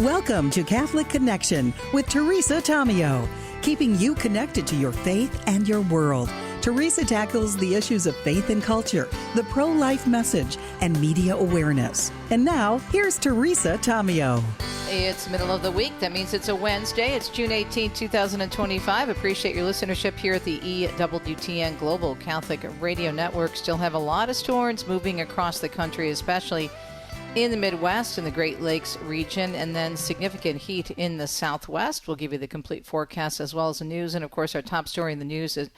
Welcome to Catholic Connection with Teresa Tomeo, keeping you connected to your faith and your world. Teresa tackles the issues of faith and culture, the pro-life message, and media awareness. And now, here's Teresa Tomeo. It's middle of the week. That means it's a Wednesday. It's June 18, 2025. Appreciate your listenership here at the EWTN Global Catholic Radio Network. Still have a lot of storms moving across the country, especially in the Midwest and the Great Lakes region, and then significant heat in the Southwest. We'll give you the complete forecast as well as the news. And, of course, our top story in the news is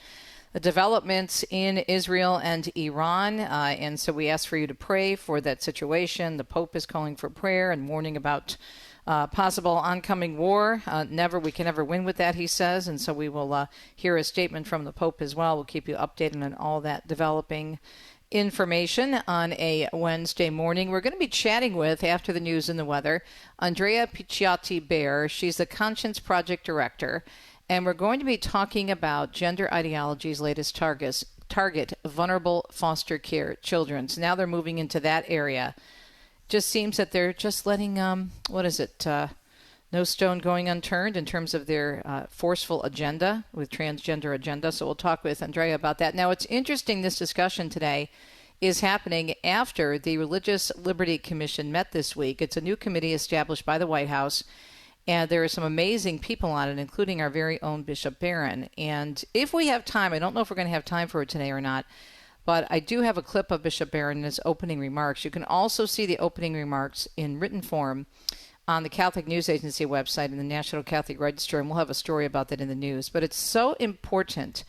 the developments in Israel and Iran. And so we ask for you to pray for that situation. The Pope is calling for prayer and warning about possible oncoming war. We can never win with that, he says. And so we will hear a statement from the Pope as well. We'll keep you updated on all that developing information on a Wednesday morning. We're going to be chatting with, after the news and the weather, Andrea Piccioti-Bayer. She's the Conscience Project Director. And we're going to be talking about gender ideology's latest target vulnerable foster care children. So now they're moving into that area. Just seems that they're just letting, no stone going unturned in terms of their forceful agenda with transgender agenda. So we'll talk with Andrea about that. Now, it's interesting, this discussion today is happening after the Religious Liberty Commission met this week. It's a new committee established by the White House, and there are some amazing people on it, including our very own Bishop Barron. And if we have time, I don't know if we're going to have time for it today or not, but I do have a clip of Bishop Barron in his opening remarks. You can also see the opening remarks in written form on the Catholic News Agency website in the National Catholic Register, and we'll have a story about that in the news. But it's so important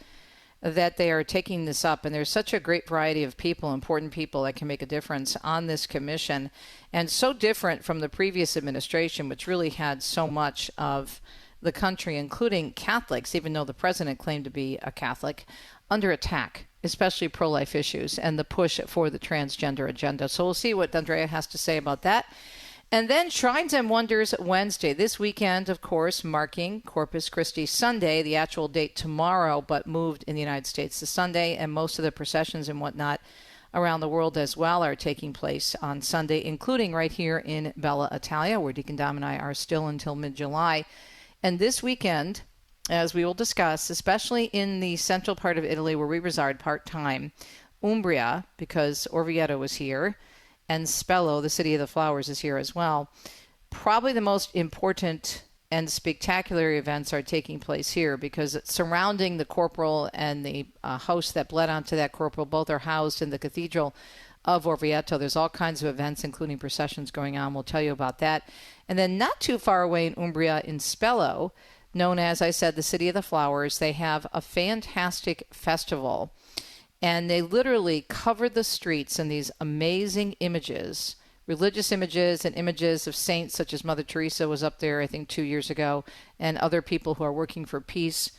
that they are taking this up, and there's such a great variety of people, important people that can make a difference on this commission, and so different from the previous administration, which really had so much of the country, including Catholics, even though the president claimed to be a Catholic, under attack, especially pro-life issues and the push for the transgender agenda. So we'll see what Andrea has to say about that. And then Shrines and Wonders Wednesday. This weekend, of course, marking Corpus Christi Sunday, the actual date tomorrow, but moved in the United States to Sunday. And most of the processions and whatnot around the world as well are taking place on Sunday, including right here in Bella Italia, where Deacon Dom and I are still until mid-July. And this weekend, as we will discuss, especially in the central part of Italy where we reside part-time, Umbria, because Orvieto is here, and Spello, the city of the flowers, is here as well. Probably the most important and spectacular events are taking place here because surrounding the corporal and the host that bled onto that corporal, both are housed in the Cathedral of Orvieto. There's all kinds of events, including processions going on. We'll tell you about that. And then not too far away in Umbria, in Spello, known as, I said, the City of the Flowers, they have a fantastic festival. And they literally covered the streets in these amazing images, religious images and images of saints such as Mother Teresa was up there, I think, 2 years ago, and other people who are working for peace.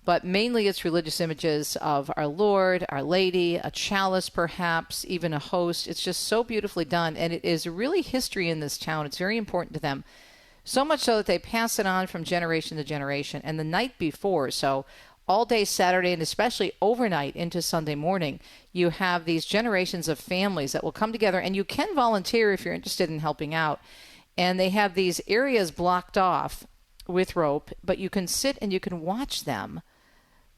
But mainly it's religious images of our Lord, Our Lady, a chalice perhaps, even a host. It's just so beautifully done. And it is really history in this town. It's very important to them. So much so that they pass it on from generation to generation. And the night before, so all day Saturday and especially overnight into Sunday morning, you have these generations of families that will come together, and you can volunteer if you're interested in helping out. And they have these areas blocked off with rope, but you can sit and you can watch them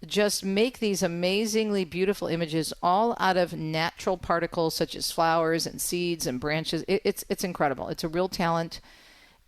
just make these amazingly beautiful images all out of natural particles such as flowers and seeds and branches. It's incredible. It's a real talent,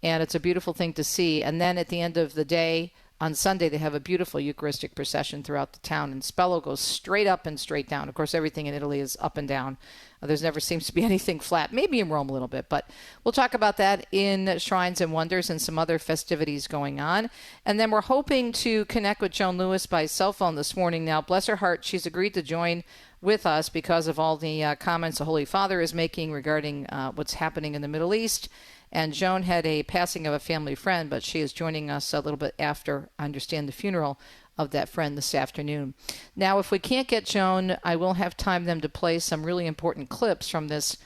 and it's a beautiful thing to see. And then at the end of the day, on Sunday, they have a beautiful Eucharistic procession throughout the town, and Spello goes straight up and straight down. Of course, everything in Italy is up and down. There's never seems to be anything flat, maybe in Rome a little bit, but we'll talk about that in Shrines and Wonders and some other festivities going on. And then we're hoping to connect with Joan Lewis by cell phone this morning. Now, bless her heart, she's agreed to join with us because of all the comments the Holy Father is making regarding what's happening in the Middle East. And Joan had a passing of a family friend, but she is joining us a little bit after, I understand, the funeral of that friend this afternoon. Now, if we can't get Joan, I will have time then to play some really important clips from this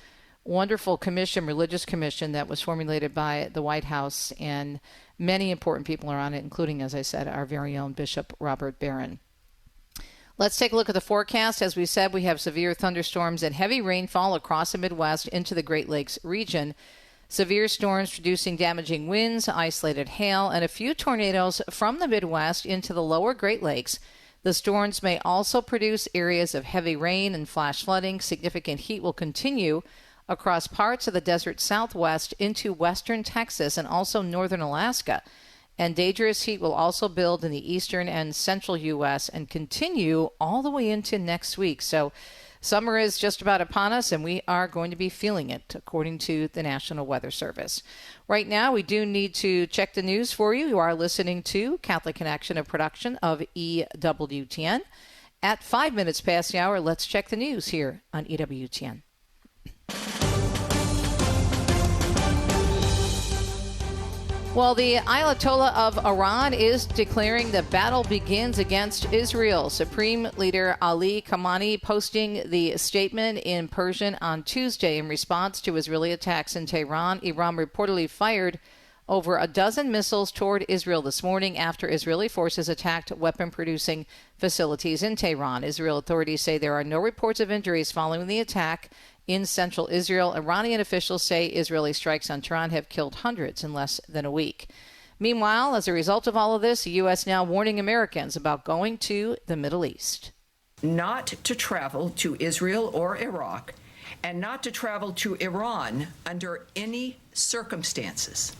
wonderful commission, religious commission that was formulated by the White House, and many important people are on it, including, as I said, our very own Bishop Robert Barron. Let's take a look at the forecast. As we said, we have severe thunderstorms and heavy rainfall across the Midwest into the Great Lakes region. Severe storms producing damaging winds, isolated hail, and a few tornadoes from the Midwest into the lower Great Lakes. The storms may also produce areas of heavy rain and flash flooding. Significant heat will continue across parts of the desert Southwest into western Texas and also northern Alaska. And dangerous heat will also build in the eastern and central U.S. and continue all the way into next week. So summer is just about upon us, and we are going to be feeling it, according to the National Weather Service. Right now, we do need to check the news for you. You are listening to Catholic Connection, a production of EWTN. At 5 minutes past the hour, let's check the news here on EWTN. Well, the Ayatollah of Iran is declaring the battle begins against Israel. Supreme Leader Ali Khamenei posting the statement in Persian on Tuesday in response to Israeli attacks in Tehran. Iran reportedly fired over a dozen missiles toward Israel this morning after Israeli forces attacked weapon-producing facilities in Tehran. Israel authorities say there are no reports of injuries following the attack in central Israel. Iranian officials say Israeli strikes on Tehran have killed hundreds in less than a week. Meanwhile, as a result of all of this, the U.S. now warning Americans about going to the Middle East. Not to travel to Israel or Iraq, and not to travel to Iran under any circumstances.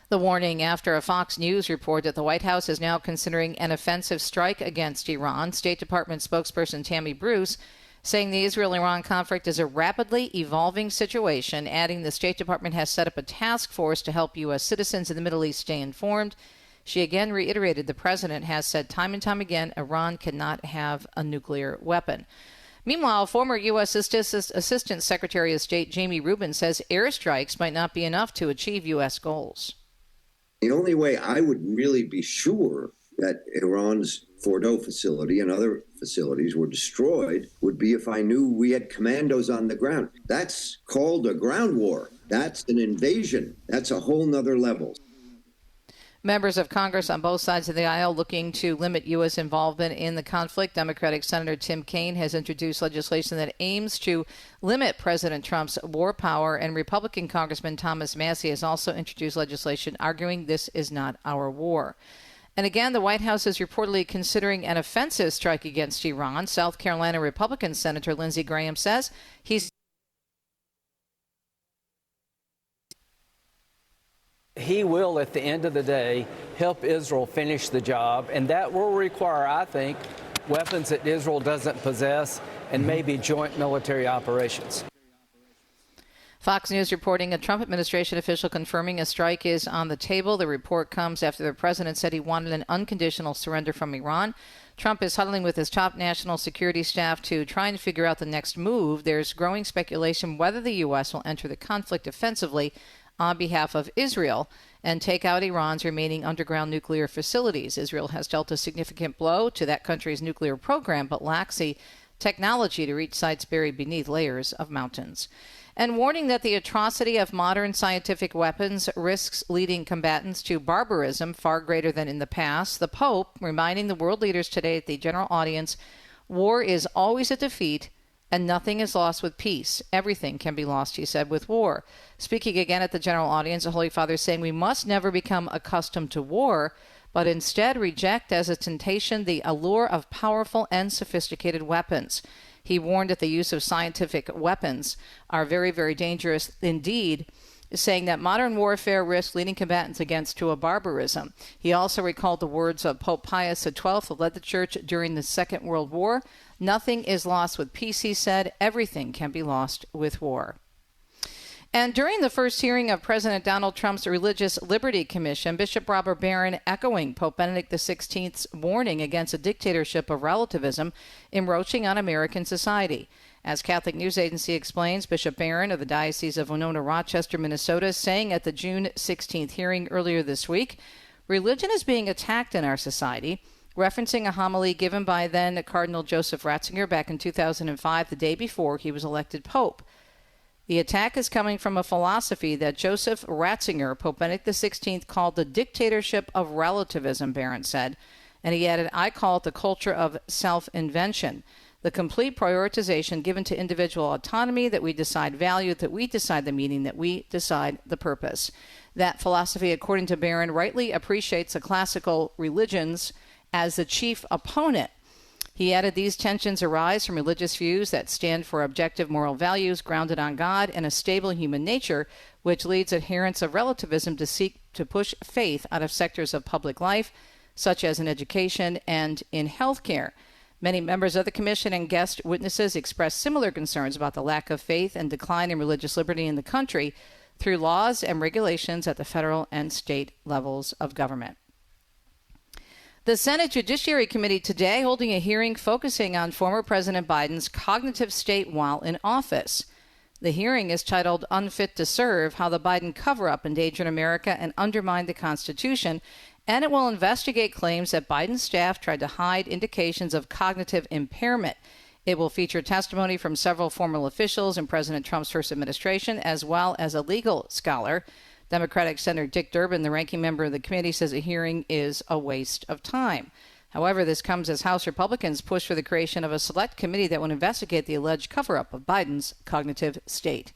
The warning after a Fox News report that the White House is now considering an offensive strike against Iran. State Department spokesperson Tammy Bruce saying the Israel-Iran conflict is a rapidly evolving situation, adding the State Department has set up a task force to help U.S. citizens in the Middle East stay informed. She again reiterated the president has said time and time again Iran cannot have a nuclear weapon. Meanwhile, former U.S. Assistant Secretary of State Jamie Rubin says airstrikes might not be enough to achieve U.S. goals. The only way I would really be sure that Iran's Fordo facility and other facilities were destroyed would be if I knew we had commandos on the ground. That's called a ground war. That's an invasion. That's a whole nother level. Members of Congress on both sides of the aisle looking to limit U.S. involvement in the conflict. Democratic Senator Tim Kaine has introduced legislation that aims to limit President Trump's war power, and Republican Congressman Thomas Massie has also introduced legislation arguing this is not our war. And again, the White House is reportedly considering an offensive strike against Iran. South Carolina Republican Senator Lindsey Graham says he will, at the end of the day, help Israel finish the job, and that will require, I think, weapons that Israel doesn't possess and maybe joint military operations. Fox News reporting a Trump administration official confirming a strike is on the table. The report comes after the president said he wanted an unconditional surrender from Iran. Trump is huddling with his top national security staff to try and figure out the next move. There's growing speculation whether the U.S. will enter the conflict offensively on behalf of Israel and take out Iran's remaining underground nuclear facilities. Israel has dealt a significant blow to that country's nuclear program, but lacks the technology to reach sites buried beneath layers of mountains. And warning that the atrocity of modern scientific weapons risks leading combatants to barbarism far greater than in the past. The Pope reminding the world leaders today at the general audience, war is always a defeat and nothing is lost with peace. Everything can be lost, he said, with war. Speaking again at the general audience, the Holy Father saying we must never become accustomed to war, but instead reject as a temptation the allure of powerful and sophisticated weapons. He warned that the use of scientific weapons are very, very dangerous indeed, saying that modern warfare risks leading combatants to a barbarism. He also recalled the words of Pope Pius XII, who led the Church during the Second World War. Nothing is lost with peace, he said. Everything can be lost with war. And during the first hearing of President Donald Trump's Religious Liberty Commission, Bishop Robert Barron echoing Pope Benedict XVI's warning against a dictatorship of relativism encroaching on American society. As Catholic News Agency explains, Bishop Barron of the Diocese of Winona-Rochester, Minnesota, saying at the June 16th hearing earlier this week, religion is being attacked in our society, referencing a homily given by then Cardinal Joseph Ratzinger back in 2005, the day before he was elected Pope. The attack is coming from a philosophy that Joseph Ratzinger, Pope Benedict XVI, called the dictatorship of relativism, Barron said. And he added, I call it the culture of self-invention. the complete prioritization given to individual autonomy, that we decide value, that we decide the meaning, that we decide the purpose. That philosophy, according to Barron, rightly appreciates the classical religions as the chief opponent. He added these tensions arise from religious views that stand for objective moral values grounded on God and a stable human nature, which leads adherents of relativism to seek to push faith out of sectors of public life, such as in education and in healthcare. Many members of the commission and guest witnesses expressed similar concerns about the lack of faith and decline in religious liberty in the country through laws and regulations at the federal and state levels of government. The Senate Judiciary Committee today holding a hearing focusing on former President Biden's cognitive state while in office. The hearing is titled Unfit to Serve, How the Biden Cover-Up Endangered America and Undermined the Constitution, and it will investigate claims that Biden's staff tried to hide indications of cognitive impairment. It will feature testimony from several former officials in President Trump's first administration, as well as a legal scholar. Democratic Senator Dick Durbin, the ranking member of the committee, says a hearing is a waste of time. However, this comes as House Republicans push for the creation of a select committee that would investigate the alleged cover-up of Biden's cognitive state.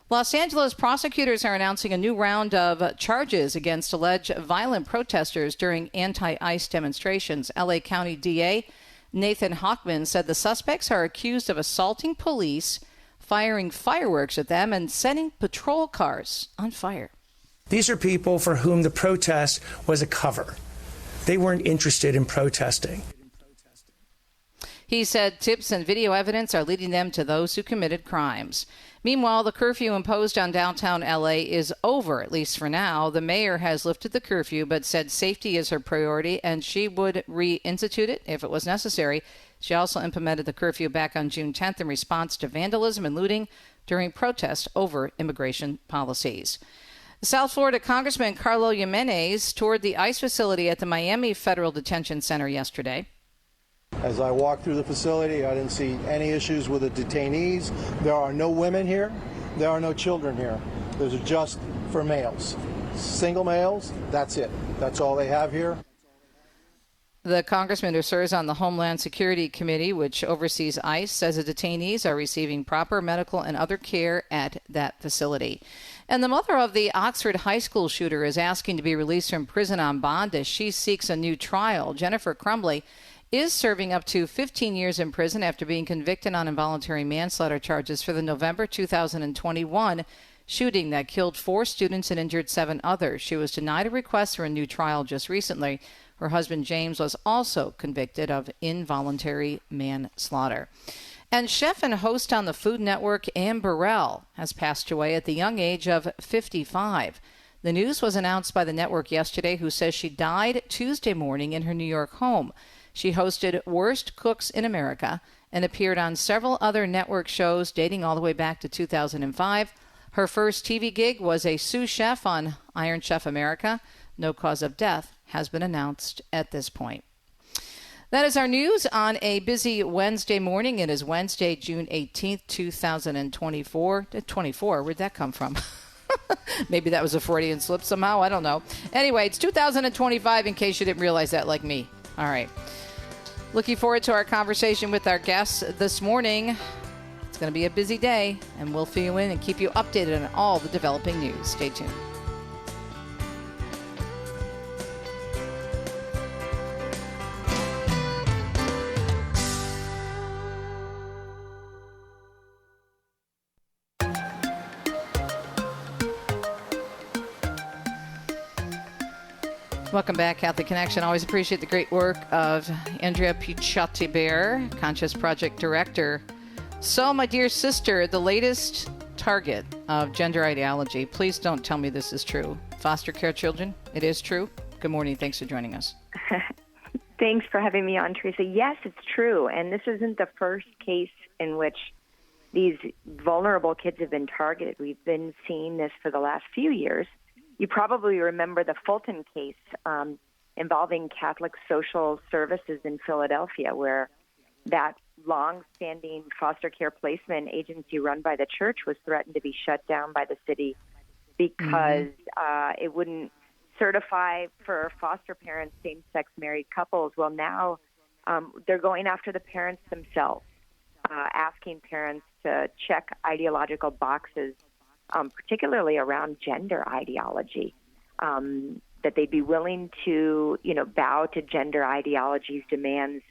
Los Angeles prosecutors are announcing a new round of charges against alleged violent protesters during anti-ICE demonstrations. LA County DA Nathan Hochman said the suspects are accused of assaulting police, firing fireworks at them, and setting patrol cars on fire. These are people for whom the protest was a cover. They weren't interested in protesting. He said tips and video evidence are leading them to those who committed crimes. Meanwhile, the curfew imposed on downtown LA is over, at least for now. The mayor has lifted the curfew, but said safety is her priority, and she would reinstitute it if it was necessary. She also implemented the curfew back on June 10th in response to vandalism and looting during protests over immigration policies. South Florida Congressman Carlo Jimenez toured the ICE facility at the Miami Federal Detention Center yesterday. As I walked through the facility, I didn't see any issues with the detainees. There are no women here. There are no children here. Those are just for males. Single males, that's it. That's all they have here. The congressman who serves on the Homeland Security Committee, which oversees ICE, says the detainees are receiving proper medical and other care at that facility. And the mother of the Oxford high school shooter is asking to be released from prison on bond as she seeks a new trial. Jennifer Crumbley is serving up to 15 years in prison after being convicted on involuntary manslaughter charges for the November 2021 shooting that killed 4 students and injured 7 others. She was denied a request for a new trial just recently. Her husband, James, was also convicted of involuntary manslaughter. And chef and host on the Food Network, Ann Burrell, has passed away at the young age of 55. The news was announced by the network yesterday, who says she died Tuesday morning in her New York home. She hosted Worst Cooks in America and appeared on several other network shows dating all the way back to 2005. Her first TV gig was a sous chef on Iron Chef America. No cause of death has been announced at this point. That is our news on a busy Wednesday morning. It is Wednesday, June 18th, 2024. 24, where'd that come from? Maybe that was a Freudian slip somehow. I don't know. Anyway, it's 2025 in case you didn't realize that like me. All right. Looking forward to our conversation with our guests this morning. It's going to be a busy day, and we'll fill you in and keep you updated on all the developing news. Stay tuned. Welcome back, Catholic Connection. Always appreciate the great work of Andrea Piccioti-Bayer, Conscious Project Director. So, my dear sister, the latest target of gender ideology. Please don't tell me this is true. Foster care children, it is true. Good morning. Thanks for joining us. Thanks for having me on, Teresa. Yes, it's true. And this isn't the first case in which these vulnerable kids have been targeted. We've been seeing this for the last few years. You probably remember the Fulton case involving Catholic Social Services in Philadelphia, where that long-standing foster care placement agency run by the church was threatened to be shut down by the city because it wouldn't certify for foster parents same-sex married couples. Well, now They're going after the parents themselves, asking parents to check ideological boxes, particularly around gender ideology, that they'd be willing to, bow to gender ideology's demands,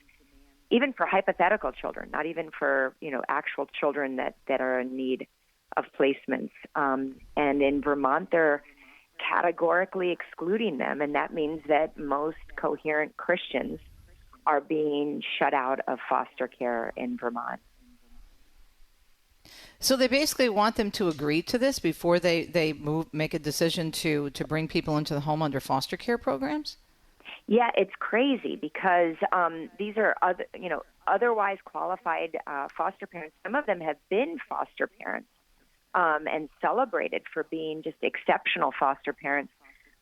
even for hypothetical children, not even for, actual children that are in need of placements. And in Vermont, they're categorically excluding them, and that means that most coherent Christians are being shut out of foster care in Vermont. So they basically want them to agree to this before they make a decision to bring people into the home under foster care programs? Yeah, it's crazy because these are otherwise qualified foster parents. Some of them have been foster parents and celebrated for being just exceptional foster parents.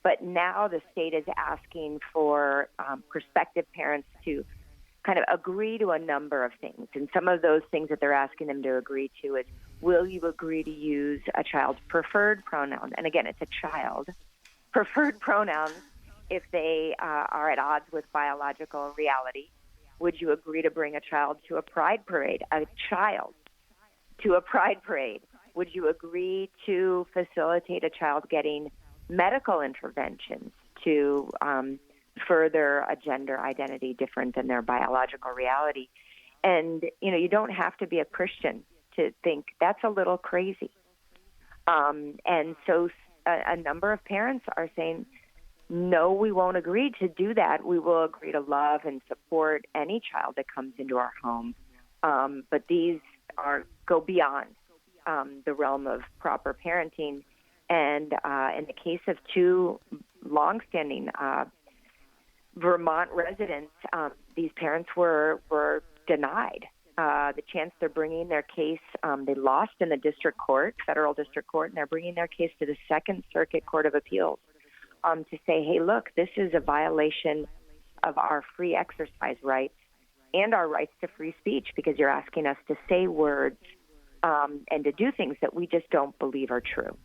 But now the state is asking for prospective parents to kind of agree to a number of things. And some of those things that they're asking them to agree to is, will you agree to use a child's preferred pronoun? And again, it's a child. Preferred pronouns if they are at odds with biological reality. Would you agree to bring a child to a pride parade? A child to a pride parade. Would you agree to facilitate a child getting medical interventions to further a gender identity different than their biological reality? And, you don't have to be a Christian to think that's a little crazy. And so a number of parents are saying, no, we won't agree to do that. We will agree to love and support any child that comes into our home. But these go beyond the realm of proper parenting. And in the case of two longstanding Vermont residents, these parents were denied the chance. They're bringing their case. They lost in the district court, federal district court, and they're bringing their case to the Second Circuit Court of Appeals to say, hey, look, this is a violation of our free exercise rights and our rights to free speech because you're asking us to say words and to do things that we just don't believe are true.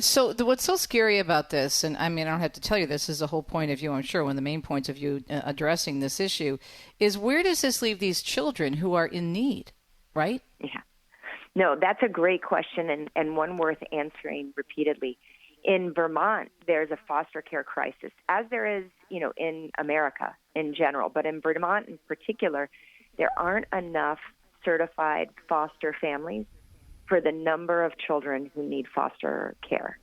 So what's so scary about this, and I mean, I don't have to tell you this is the whole point of view, I'm sure, one of the main points of view addressing this issue, is where does this leave these children who are in need, right? Yeah. No, that's a great question and one worth answering repeatedly. In Vermont, there's a foster care crisis, as there is, in America in general. But in Vermont in particular, there aren't enough certified foster families for the number of children who need foster care.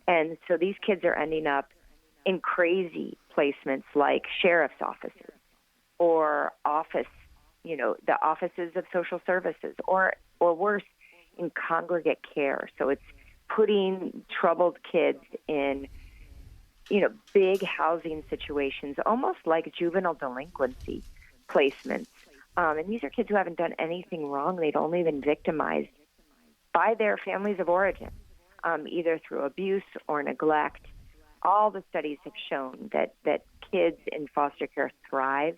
And so these kids are ending up in crazy placements like sheriff's offices or the offices of social services or worse, in congregate care. So it's putting troubled kids in, big housing situations, almost like juvenile delinquency placements. And these are kids who haven't done anything wrong. They'd only been victimized by their families of origin, either through abuse or neglect. All the studies have shown that kids in foster care thrive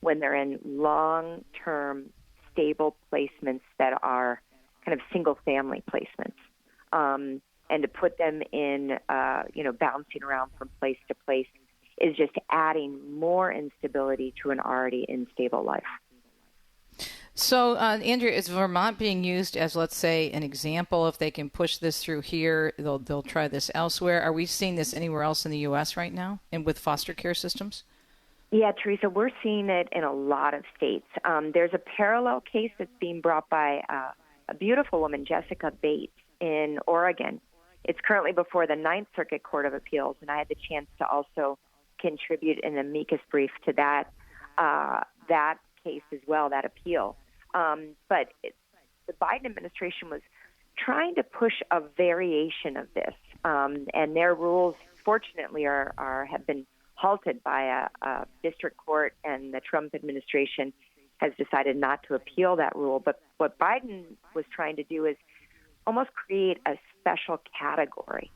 when they're in long-term, stable placements that are kind of single-family placements. And to put them in, bouncing around from place to place is just adding more instability to an already unstable life. So, Andrea, is Vermont being used as, let's say, an example? If they can push this through here, they'll try this elsewhere. Are we seeing this anywhere else in the U.S. right now and with foster care systems? Yeah, Teresa, we're seeing it in a lot of states. There's a parallel case that's being brought by a beautiful woman, Jessica Bates, in Oregon. It's currently before the Ninth Circuit Court of Appeals, and I had the chance to also contribute an amicus brief to that case as well, that appeal. But the Biden administration was trying to push a variation of this, and their rules, fortunately, have been halted by a district court, and the Trump administration has decided not to appeal that rule. But what Biden was trying to do is almost create a special category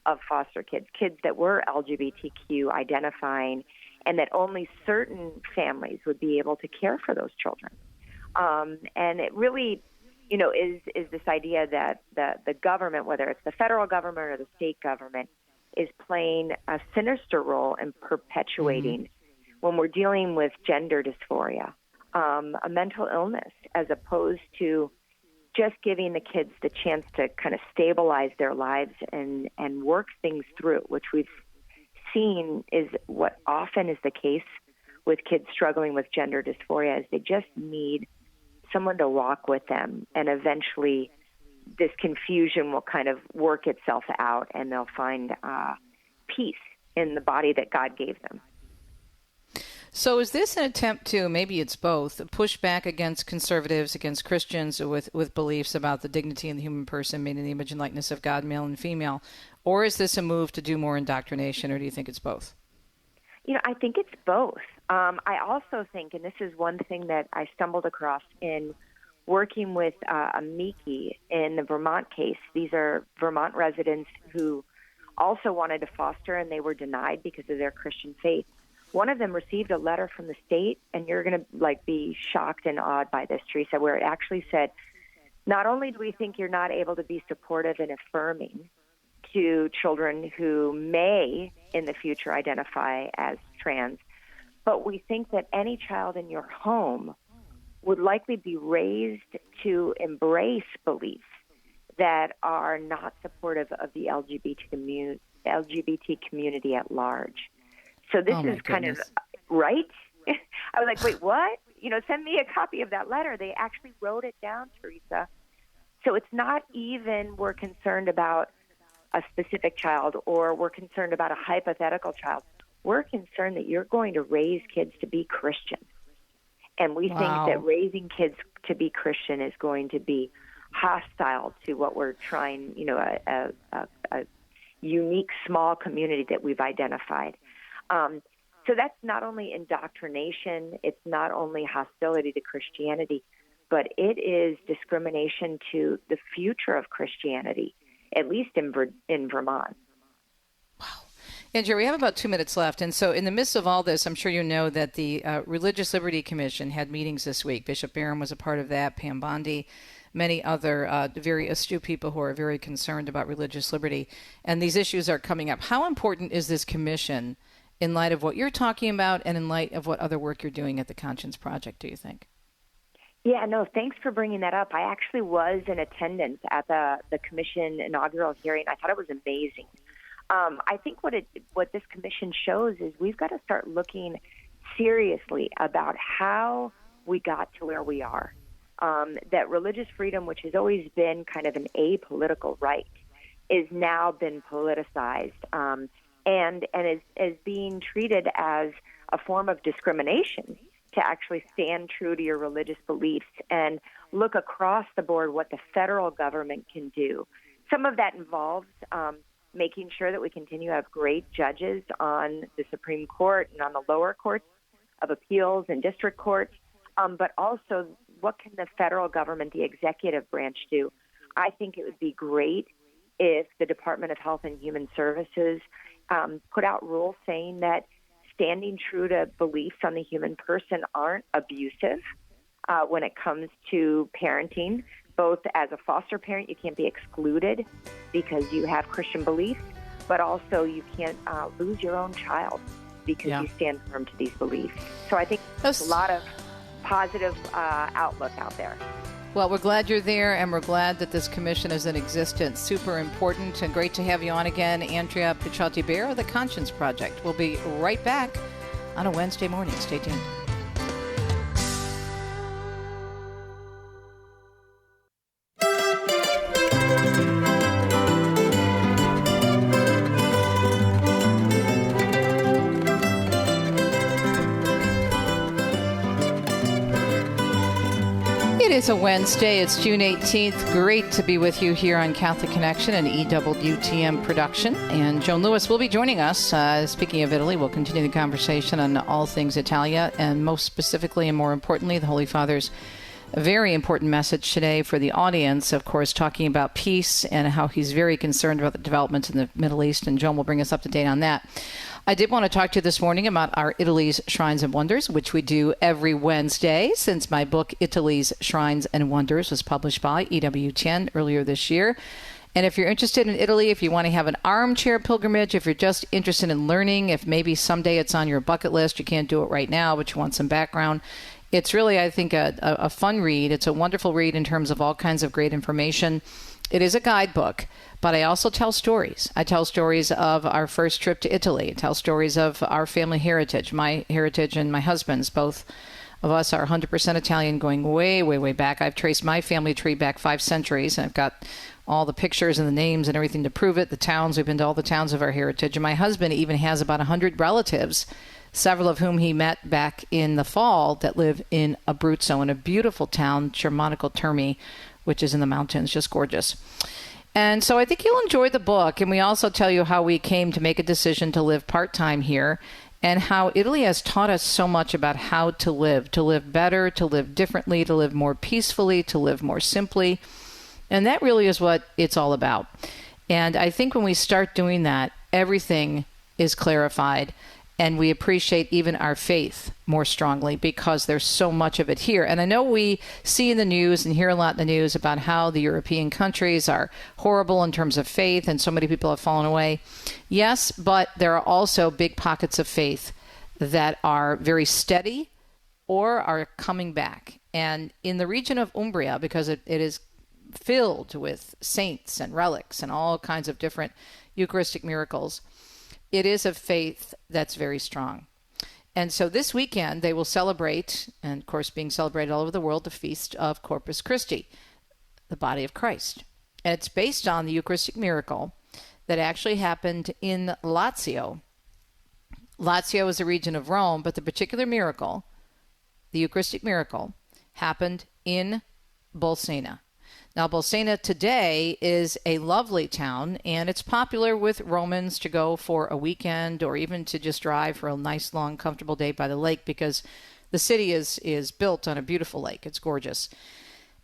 of foster kids that were LGBTQ identifying, and that only certain families would be able to care for those children. And it really, is this idea that the government, whether it's the federal government or the state government, is playing a sinister role in perpetuating when we're dealing with gender dysphoria, a mental illness, as opposed to just giving the kids the chance to kind of stabilize their lives and work things through, which we've seen is what often is the case with kids struggling with gender dysphoria, is they just need someone to walk with them, and eventually this confusion will kind of work itself out, and they'll find peace in the body that God gave them. So is this an attempt to, maybe it's both, push back against conservatives, against Christians with beliefs about the dignity of the human person made in the image and likeness of God, male and female? Or is this a move to do more indoctrination, or do you think it's both? I think it's both. I also think, and this is one thing that I stumbled across in working with Miki in the Vermont case. These are Vermont residents who also wanted to foster, and they were denied because of their Christian faith. One of them received a letter from the state, and you're going to be shocked and awed by this, Teresa, where it actually said, not only do we think you're not able to be supportive and affirming to children who may in the future identify as trans, but we think that any child in your home would likely be raised to embrace beliefs that are not supportive of the LGBT community at large. So this is kind of, right? I was like, wait, what? Send me a copy of that letter. They actually wrote it down, Teresa. So it's not even we're concerned about a specific child or we're concerned about a hypothetical child. We're concerned that you're going to raise kids to be Christian. And we think that raising kids to be Christian is going to be hostile to what we're trying, a unique small community that we've identified. So that's not only indoctrination, it's not only hostility to Christianity, but it is discrimination to the future of Christianity, at least in Vermont. Wow. Andrea, we have about 2 minutes left. And so in the midst of all this, I'm sure you know that the Religious Liberty Commission had meetings this week. Bishop Barron was a part of that, Pam Bondi, many other very astute people who are very concerned about religious liberty. And these issues are coming up. How important is this commission in light of what you're talking about and in light of what other work you're doing at the Conscience Project, do you think? Yeah, no, thanks for bringing that up. I actually was in attendance at the commission inaugural hearing. I thought it was amazing. I think what this commission shows is we've got to start looking seriously about how we got to where we are. That religious freedom, which has always been kind of an apolitical right, is now been politicized and is being treated as a form of discrimination to actually stand true to your religious beliefs and look across the board what the federal government can do. Some of that involves making sure that we continue to have great judges on the Supreme Court and on the lower courts of appeals and district courts, but also what can the federal government, the executive branch, do? I think it would be great if the Department of Health and Human Services put out rules saying that standing true to beliefs on the human person aren't abusive when it comes to parenting. Both as a foster parent, you can't be excluded because you have Christian beliefs, but also you can't lose your own child because you stand firm to these beliefs. So I think there's a lot of positive outlook out there. Well, we're glad you're there, and we're glad that this commission is in existence. Super important, and great to have you on again, Andrea Piccioti-Bayer of the Conscience Project. We'll be right back on a Wednesday morning. Stay tuned. It is a Wednesday. It's June 18th. Great to be with you here on Catholic Connection, an EWTN production. And Joan Lewis will be joining us. Speaking of Italy, we'll continue the conversation on all things Italia, and most specifically and more importantly, the Holy Father's very important message today for the audience, of course, talking about peace and how he's very concerned about the developments in the Middle East. And Joan will bring us up to date on that. I did want to talk to you this morning about our Italy's Shrines and Wonders, which we do every Wednesday since my book, Italy's Shrines and Wonders, was published by EWTN earlier this year. And if you're interested in Italy, if you want to have an armchair pilgrimage, if you're just interested in learning, if maybe someday it's on your bucket list, you can't do it right now, but you want some background, it's really, I think, a fun read. It's a wonderful read in terms of all kinds of great information. It is a guidebook, but I also tell stories. I tell stories of our first trip to Italy. I tell stories of our family heritage, my heritage and my husband's. Both of us are 100% Italian, going way, way, way back. I've traced my family tree back 5 centuries, and I've got all the pictures and the names and everything to prove it. The towns, we've been to all the towns of our heritage. And my husband even has about 100 relatives, several of whom he met back in the fall, that live in Abruzzo, in a beautiful town, Cermonico Terme, which is in the mountains, just gorgeous. And so I think you'll enjoy the book. And we also tell you how we came to make a decision to live part-time here, and how Italy has taught us so much about how to live better, to live differently, to live more peacefully, to live more simply. And that really is what it's all about. And I think when we start doing that, everything is clarified, and we appreciate even our faith more strongly, because there's so much of it here. And I know we see in the news and hear a lot in the news about how the European countries are horrible in terms of faith, and so many people have fallen away. Yes, but there are also big pockets of faith that are very steady or are coming back. And in the region of Umbria, because it is filled with saints and relics and all kinds of different Eucharistic miracles, it is a faith that's very strong. And so this weekend they will celebrate, and of course being celebrated all over the world, the Feast of Corpus Christi, the body of Christ. And it's based on the Eucharistic miracle that actually happened in Lazio. Lazio is a region of Rome, but the particular miracle, the Eucharistic miracle, happened in Bolsena. Now, Bolsena today is a lovely town, and it's popular with Romans to go for a weekend or even to just drive for a nice, long, comfortable day by the lake, because the city is built on a beautiful lake. It's gorgeous.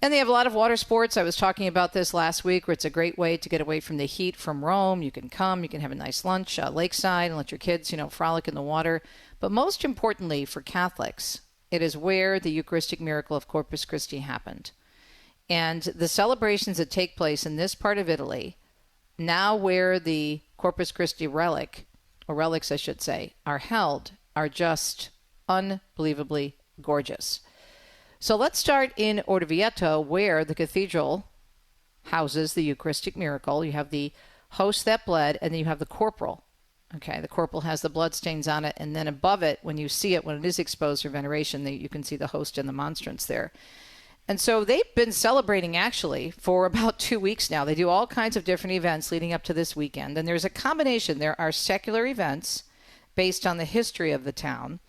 And they have a lot of water sports. I was talking about this last week, where it's a great way to get away from the heat from Rome. You can come, you can have a nice lunch lakeside and let your kids, frolic in the water. But most importantly for Catholics, it is where the Eucharistic miracle of Corpus Christi happened. And the celebrations that take place in this part of Italy, now where the Corpus Christi relics I should say, are held, are just unbelievably gorgeous. So let's start in Orvieto, where the cathedral houses the Eucharistic miracle. You have the host that bled, and then you have the corporal. Okay, the corporal has the blood stains on it, and then above it, when you see it, when it is exposed for veneration, you can see the host and the monstrance there. And so they've been celebrating actually for about 2 weeks now. They do all kinds of different events leading up to this weekend. And there's a combination. There are secular events based on the history of the town.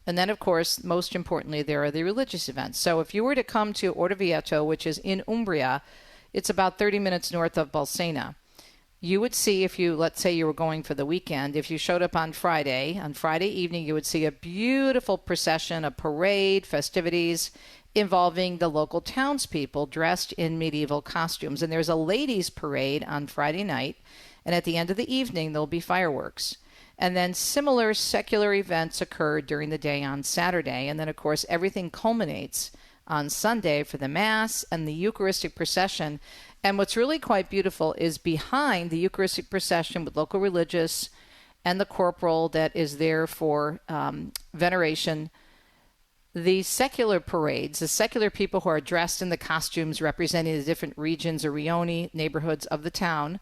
And then, of course, most importantly, there are the religious events. So if you were to come to Orvieto, which is in Umbria, it's about 30 minutes north of Bolsena. You would see, if you, let's say you were going for the weekend, if you showed up on Friday evening, you would see a beautiful procession, a parade, festivities involving the local townspeople dressed in medieval costumes. And there's a ladies' parade on Friday night, and at the end of the evening there'll be fireworks. And then similar secular events occur during the day on Saturday. And then, of course, everything culminates on Sunday for the Mass and the Eucharistic procession. And what's really quite beautiful is behind the Eucharistic procession with local religious and the corporal that is there for veneration, the secular parades, the secular people who are dressed in the costumes representing the different regions or rioni, neighborhoods of the town,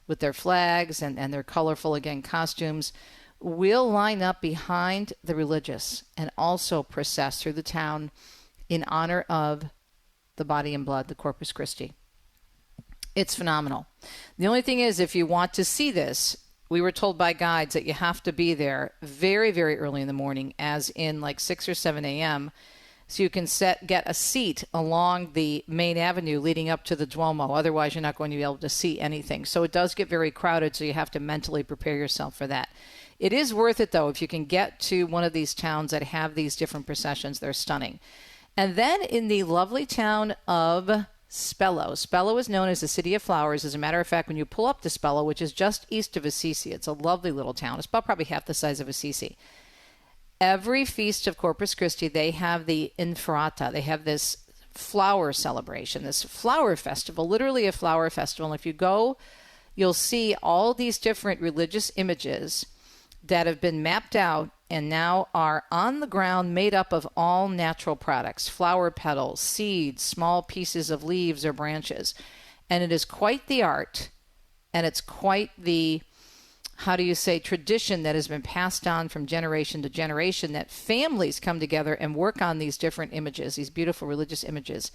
with their flags and their colorful, again, costumes, will line up behind the religious and also process through the town in honor of the body and blood, the Corpus Christi. It's phenomenal. The only thing is, if you want to see this, we were told by guides that you have to be there very, very early in the morning, as in like 6 or 7 a.m., so you can get a seat along the main avenue leading up to the Duomo. Otherwise, you're not going to be able to see anything. So it does get very crowded, so you have to mentally prepare yourself for that. It is worth it, though, if you can get to one of these towns that have these different processions. They're stunning. And then in the lovely town of Spello. Spello is known as the City of Flowers. As a matter of fact, when you pull up to Spello, which is just east of Assisi, it's a lovely little town. It's about probably half the size of Assisi. Every feast of Corpus Christi, they have the Inferrata. They have this flower celebration, this flower festival, literally a flower festival. And if you go, you'll see all these different religious images that have been mapped out and now are on the ground, made up of all natural products, flower petals, seeds, small pieces of leaves or branches. And it is quite the art, and it's quite the, how do you say, tradition that has been passed on from generation to generation, that families come together and work on these different images, these beautiful religious images.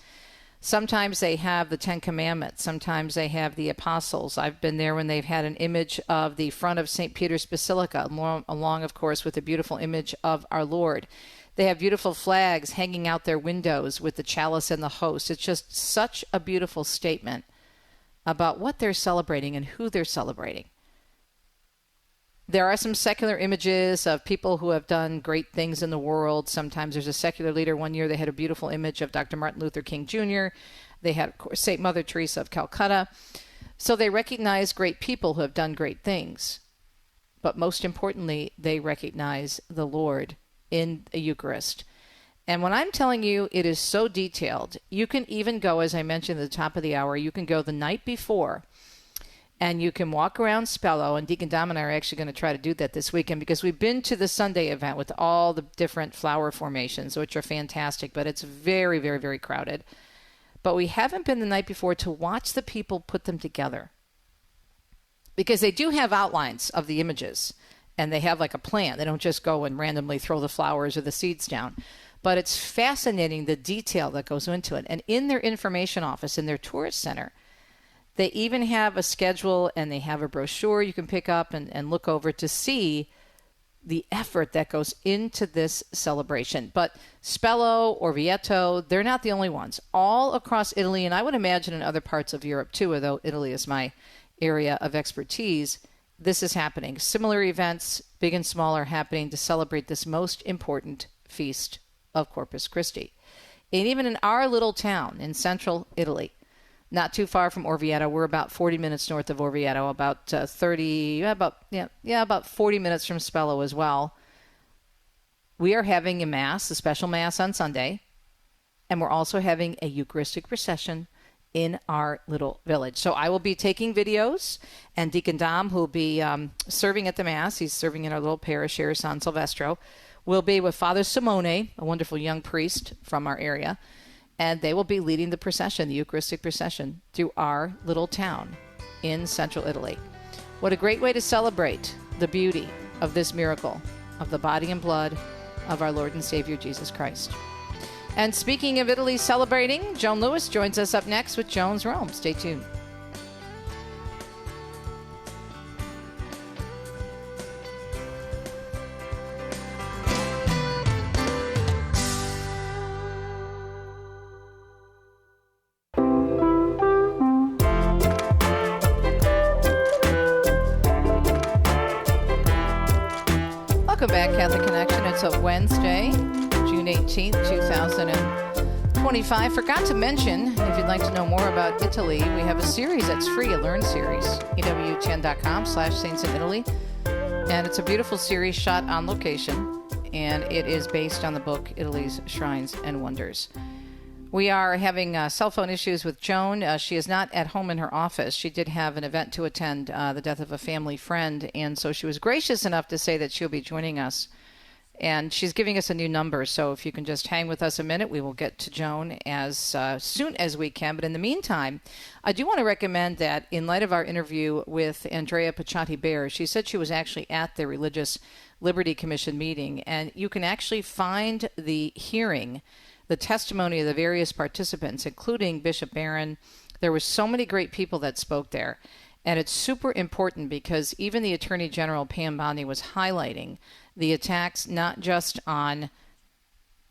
Sometimes they have the Ten Commandments. Sometimes they have the apostles. I've been there when they've had an image of the front of St. Peter's Basilica, along, of course, with a beautiful image of our Lord. They have beautiful flags hanging out their windows with the chalice and the host. It's just such a beautiful statement about what they're celebrating and who they're celebrating. There are some secular images of people who have done great things in the world. Sometimes there's a secular leader. One year they had a beautiful image of Dr. Martin Luther King Jr. They had, of course, St. Mother Teresa of Calcutta. So they recognize great people who have done great things. But most importantly, they recognize the Lord in the Eucharist. And when I'm telling you it is so detailed, you can even go, as I mentioned at the top of the hour, you can go the night before and you can walk around Spello, and Deacon Dom and I are actually going to try to do that this weekend because we've been to the Sunday event with all the different flower formations, which are fantastic, but it's very, very, very crowded. But we haven't been the night before to watch the people put them together because they do have outlines of the images, and they have like a plan. They don't just go and randomly throw the flowers or the seeds down. But it's fascinating the detail that goes into it. And in their information office, in their tourist center, they even have a schedule and they have a brochure you can pick up and look over to see the effort that goes into this celebration. But Spello, Orvieto, they're not the only ones. All across Italy, and I would imagine in other parts of Europe too, although Italy is my area of expertise, this is happening. Similar events, big and small, are happening to celebrate this most important feast of Corpus Christi. And even in our little town in central Italy, not too far from Orvieto, we're about 40 minutes north of Orvieto, about 40 minutes from Spello as well. We are having a mass, a special mass on Sunday, and we're also having a Eucharistic procession in our little village. So I will be taking videos, and Deacon Dom, who will be serving at the mass, he's serving in our little parish here, San Silvestro, will be with Father Simone, a wonderful young priest from our area, and they will be leading the procession, the Eucharistic procession, through our little town in central Italy. What a great way to celebrate the beauty of this miracle of the body and blood of our Lord and Savior Jesus Christ. And speaking of Italy celebrating, Joan Lewis joins us up next with Joan's Rome. Stay tuned. Welcome back, Catholic Connection. It's a Wednesday, June 18th, 2025. Forgot to mention, if you'd like to know more about Italy, we have a series that's free, a Learn series, EWTN.com/Saints in Italy. And it's a beautiful series shot on location, and it is based on the book, Italy's Shrines and Wonders. We are having cell phone issues with Joan. She is not at home in her office. She did have an event to attend, the death of a family friend, and so she was gracious enough to say that she'll be joining us. And she's giving us a new number, so if you can just hang with us a minute, we will get to Joan as soon as we can. But in the meantime, I do want to recommend that in light of our interview with Andrea Piccioti-Bayer, she said she was actually at the Religious Liberty Commission meeting, and you can actually find the hearing, the testimony of the various participants, including Bishop Barron. There were so many great people that spoke there. And it's super important because even the Attorney General, Pam Bondi, was highlighting the attacks not just on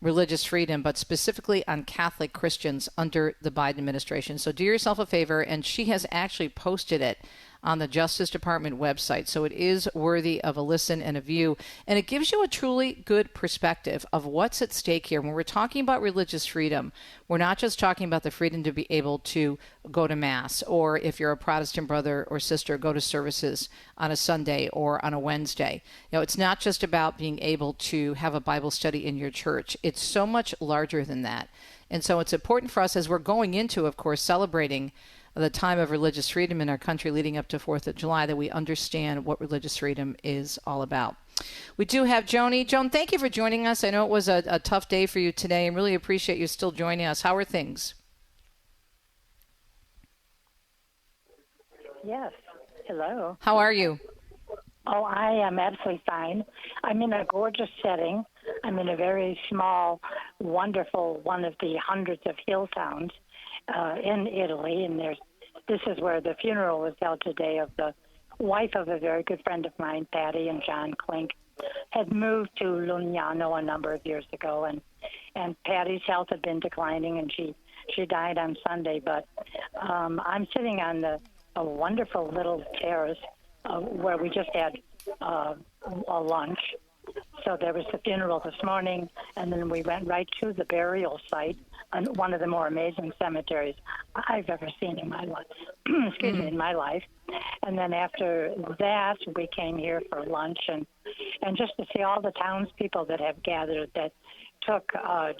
religious freedom, but specifically on Catholic Christians under the Biden administration. So do yourself a favor, and she has actually posted it on the Justice Department website. So it is worthy of a listen and a view. And it gives you a truly good perspective of what's at stake here. When we're talking about religious freedom, we're not just talking about the freedom to be able to go to Mass, or if you're a Protestant brother or sister, go to services on a Sunday or on a Wednesday. You know, it's not just about being able to have a Bible study in your church. It's so much larger than that. And so it's important for us as we're going into, of course, celebrating the time of religious freedom in our country leading up to 4th of July, that we understand what religious freedom is all about. We do have Joni. Joan, thank you for joining us. I know it was a tough day for you today, and really appreciate you still joining us. How are things? Yes. Hello. How are you? Oh, I am absolutely fine. I'm in a gorgeous setting. I'm in a very small, wonderful, one of the hundreds of hill towns in Italy, and this is where the funeral was held today of the wife of a very good friend of mine, Patty and John Klink. Had moved to Lugnano a number of years ago, and Patty's health had been declining, and she died on Sunday. But I'm sitting on a wonderful little terrace where we just had a lunch. So there was the funeral this morning, and then we went right to the burial site on one of the more amazing cemeteries I've ever seen in my life. Excuse me, in my life. And then after that, we came here for lunch and just to see all the townspeople that have gathered that took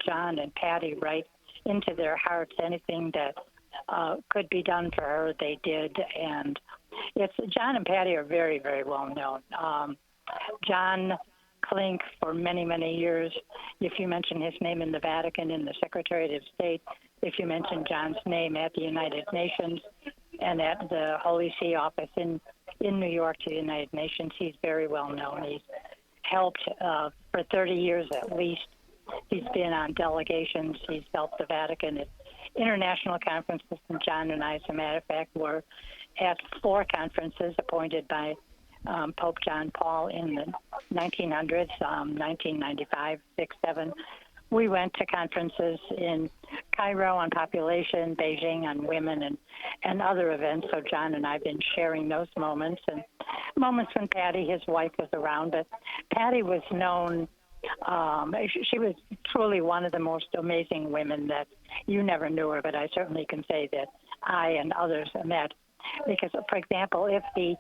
John and Patty right into their hearts. Anything that could be done for her, they did. And John and Patty are very, very well known. John Klink, for many, many years, if you mention his name in the Vatican, in the Secretariat of State, if you mention John's name at the United Nations and at the Holy See office in New York to the United Nations, he's very well known. He's helped for 30 years at least. He's been on delegations. He's helped the Vatican at international conferences, and John and I, as a matter of fact, were at 4 conferences appointed by Pope John Paull in the 1900s, 1995, 6, 7. We went to conferences in Cairo on population, Beijing on women, and other events. So John and I have been sharing those moments, and moments when Patty, his wife, was around. But Patty was known, she was truly one of the most amazing women that you never knew her, but I certainly can say that I and others met. Because, for example, if the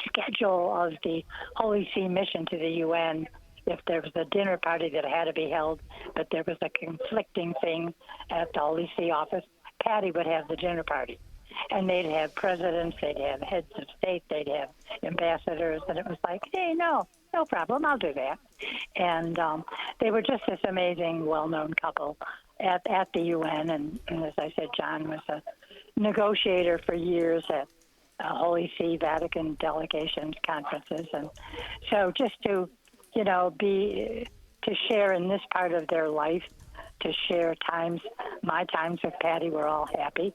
schedule of the Holy See mission to the UN, if there was a dinner party that had to be held, but there was a conflicting thing at the Holy See office, Patty would have the dinner party. And they'd have presidents, they'd have heads of state, they'd have ambassadors, and it was like, hey, no problem, I'll do that. And they were just this amazing, well-known couple at the UN. And as I said, John was a negotiator for years at Holy See, Vatican delegations, conferences. And so just to, to share in this part of their life, to share times, my times with Patty were all happy.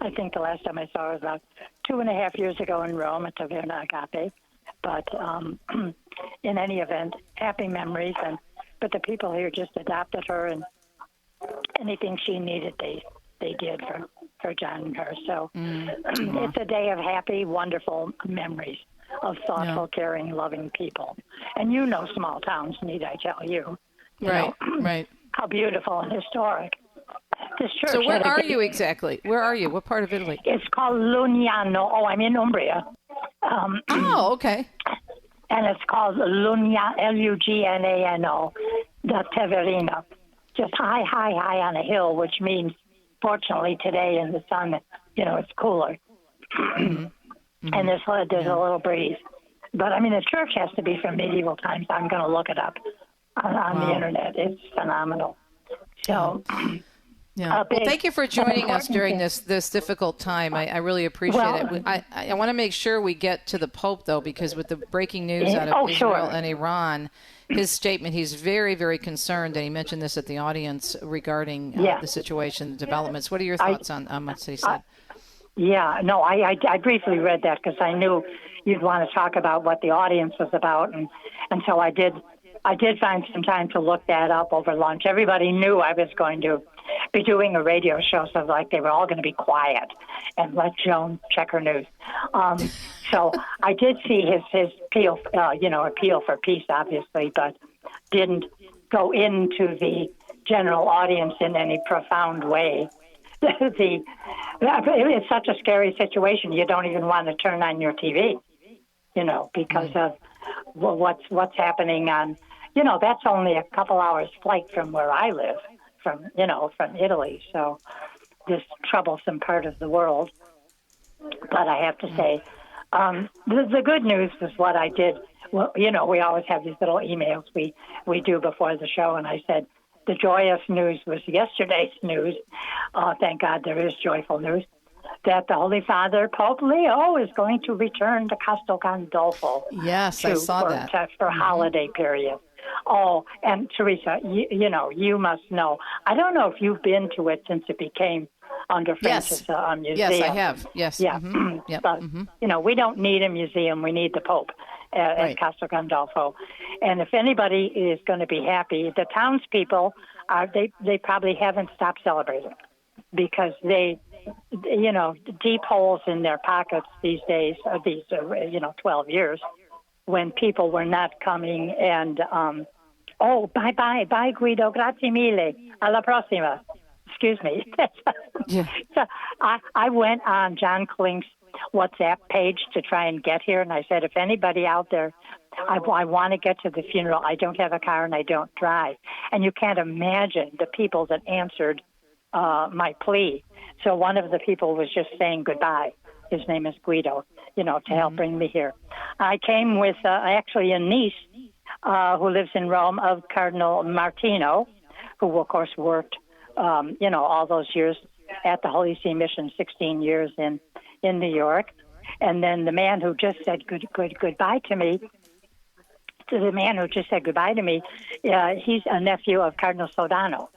I think the last time I saw her was about 2.5 years ago in Rome at Taverna Agape. But in any event, happy memories. But the people here just adopted her, and anything she needed, they did for John and her. So it's a day of happy, wonderful memories of thoughtful, caring, loving people. And small towns, need I tell you. Right. How beautiful and historic. This church. So where are you exactly? Where are you? What part of Italy? It's called Lugnano. Oh, I'm in Umbria. Okay. And it's called Lugnano, Lugnano, the Teverina. Just high on a hill, which means, fortunately, today in the sun, it's cooler. And there's a little breeze. But, the church has to be from medieval times. I'm going to look it up on the internet. It's phenomenal. So... Yeah. Well, thank you for joining us during this difficult time. I really appreciate it. I want to make sure we get to the Pope, though, because with the breaking news out of Israel and Iran, his statement, he's very, very concerned, and he mentioned this at the audience regarding the situation, the developments. What are your thoughts on what he said? I briefly read that because I knew you'd want to talk about what the audience was about, and so I did find some time to look that up over lunch. Everybody knew I was going to be doing a radio show, so they were all going to be quiet and let Joan check her news. So I did see his appeal, appeal for peace, obviously, but didn't go into the general audience in any profound way. It's such a scary situation. You don't even want to turn on your TV, because of what's happening on. That's only a couple hours flight from where I live. from Italy. So this troublesome part of the world. But I have to say, the good news was what I did. Well, we always have these little emails we do before the show, and I said the joyous news was yesterday's news. Thank God there is joyful news that the Holy Father, Pope Leo, is going to return to Castel Gandolfo. Yes, I saw that. For holiday period. Oh, and Teresa, you must know. I don't know if you've been to it since it became under Francis museum. Yes, I have. Yes. Yeah. Mm-hmm. Yep. But, we don't need a museum. We need the Pope at Castel Gandolfo. And if anybody is going to be happy, the townspeople, they probably haven't stopped celebrating because they, deep holes in their pockets these days, 12 years, when people were not coming and, bye, Guido, grazie mille, alla prossima. Excuse me. Yeah. So I went on John Klink's WhatsApp page to try and get here, and I said, if anybody out there, I want to get to the funeral. I don't have a car and I don't drive. And you can't imagine the people that answered my plea. So one of the people was just saying goodbye. His name is Guido, to help bring me here. I came with actually a niece who lives in Rome of Cardinal Martino, who, of course, worked, all those years at the Holy See Mission, 16 years in New York. And then the man who just said goodbye to me, he's a nephew of Cardinal Sodano.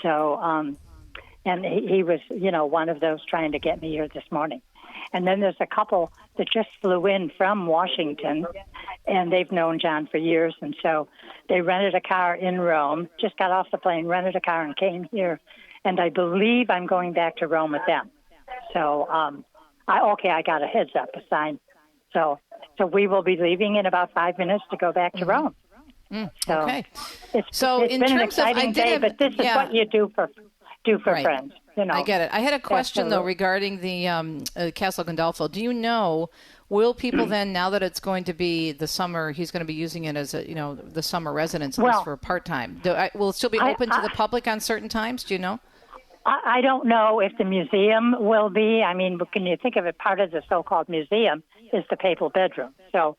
So, and he was, one of those trying to get me here this morning. And then there's a couple that just flew in from Washington, and they've known John for years. And so they rented a car in Rome, just got off the plane, rented a car, and came here. And I believe I'm going back to Rome with them. So, I got a heads up, a sign. So we will be leaving in about 5 minutes to go back to Rome. Okay. It's in been an terms of, exciting day, but this is what you do for right. friends. I get it. I had a question, though, regarding the Castel Gandolfo. Do you know, will people then, now that it's going to be the summer, he's going to be using it as the summer residence, at least for part-time. Will it still be open to the public on certain times? Do you know? I don't know if the museum will be. I mean, can you think of it? Part of the so-called museum is the papal bedroom. So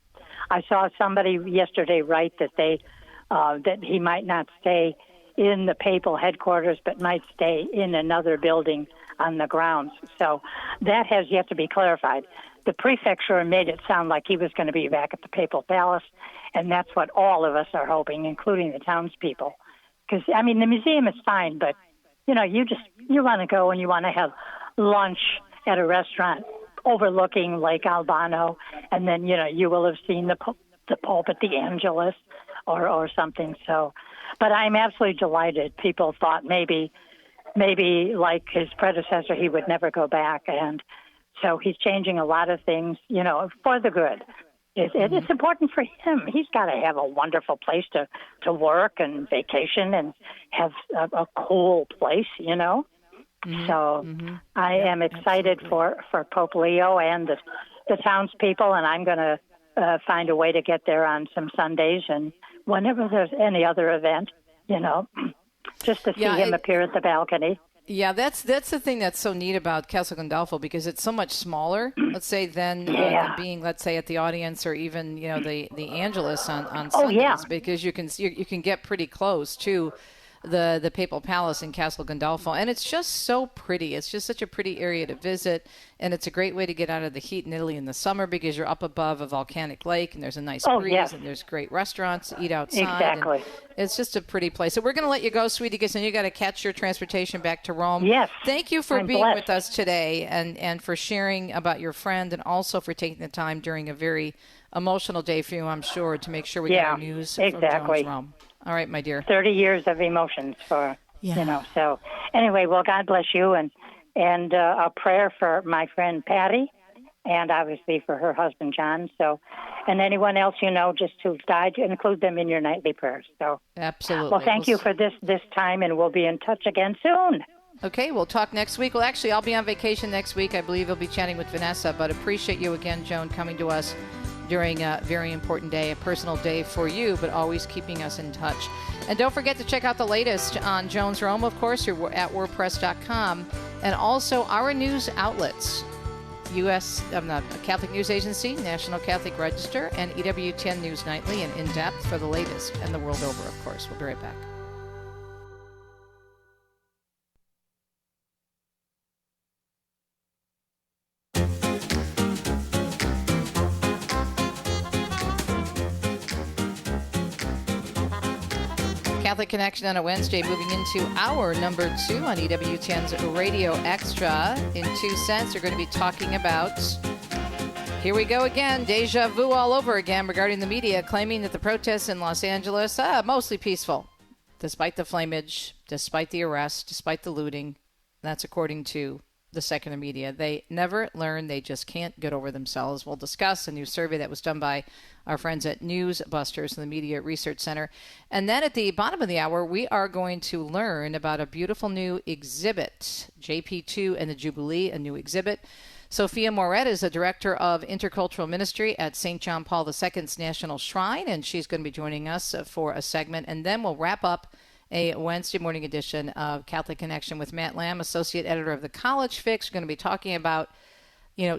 I saw somebody yesterday write that that he might not stay in the papal headquarters, but might stay in another building on the grounds. So that has yet to be clarified. The prefecture made it sound like he was going to be back at the papal palace, and that's what all of us are hoping, including the townspeople. Because, the museum is fine, but, you want to go and you want to have lunch at a restaurant overlooking Lake Albano, and then, you will have seen the Pope at the Angelus or something. So, but I'm absolutely delighted. People thought maybe like his predecessor, he would never go back. And so he's changing a lot of things, for the good. It's important for him. He's got to have a wonderful place to work and vacation and have a cool place, So I am excited for Pope Leo and the townspeople, and I'm going to find a way to get there on some Sundays and whenever there's any other event, just to see him appear at the balcony. Yeah, that's the thing that's so neat about Castel Gandolfo, because it's so much smaller, let's say, than being, let's say, at the audience or even, the Angelus on Sundays, because you can get pretty close to the papal palace in Castel Gandolfo, and it's just so pretty. It's just such a pretty area to visit, and it's a great way to get out of the heat in Italy in the summer because you're up above a volcanic lake and there's a nice breeze and there's great restaurants to eat outside. Exactly. It's just a pretty place. So we're going to let you go, sweetie, because then you got to catch your transportation back to Rome. Yes. Thank you for being with us today and for sharing about your friend, and also for taking the time during a very emotional day for you, I'm sure, to make sure we get our news from Joan's Rome. All right, my dear. 30 years of emotions for, so anyway, well, God bless you, and a prayer for my friend Patty, and obviously for her husband, John. So, and anyone else just who've died, include them in your nightly prayers. So, absolutely. Well, thank you for this time, and we'll be in touch again soon. Okay, we'll talk next week. Well, actually, I'll be on vacation next week. I believe I'll be chatting with Vanessa, but appreciate you again, Joan, coming to us during a very important day, a personal day for you, but always keeping us in touch. And don't forget to check out the latest on Joan's Rome, of course. You're at wordpress.com, and also our news outlets. Catholic News Agency, National Catholic Register, and EWTN News Nightly, and In Depth for the latest and the world over, of course. We'll be right back. Catholic Connection on a Wednesday, moving into hour number 2 on EWTN's Radio Extra. In 2 cents, we're going to be talking about, here we go again, deja vu all over again regarding the media claiming that the protests in Los Angeles, mostly peaceful, despite the flamage, despite the arrest, despite the looting. That's according to the secular media. They never learn. They just can't get over themselves. We'll discuss a new survey that was done by our friends at Newsbusters and the Media Research Center. And then at the bottom of the hour, we are going to learn about a beautiful new exhibit, JP2 and the Jubilee, a new exhibit. Sofia Maurette is the Director of Intercultural Ministry at St. John Paul II's National Shrine, and she's going to be joining us for a segment. And then we'll wrap up a Wednesday morning edition of Catholic Connection with Matt Lamb, Associate Editor of The College Fix. We're going to be talking about,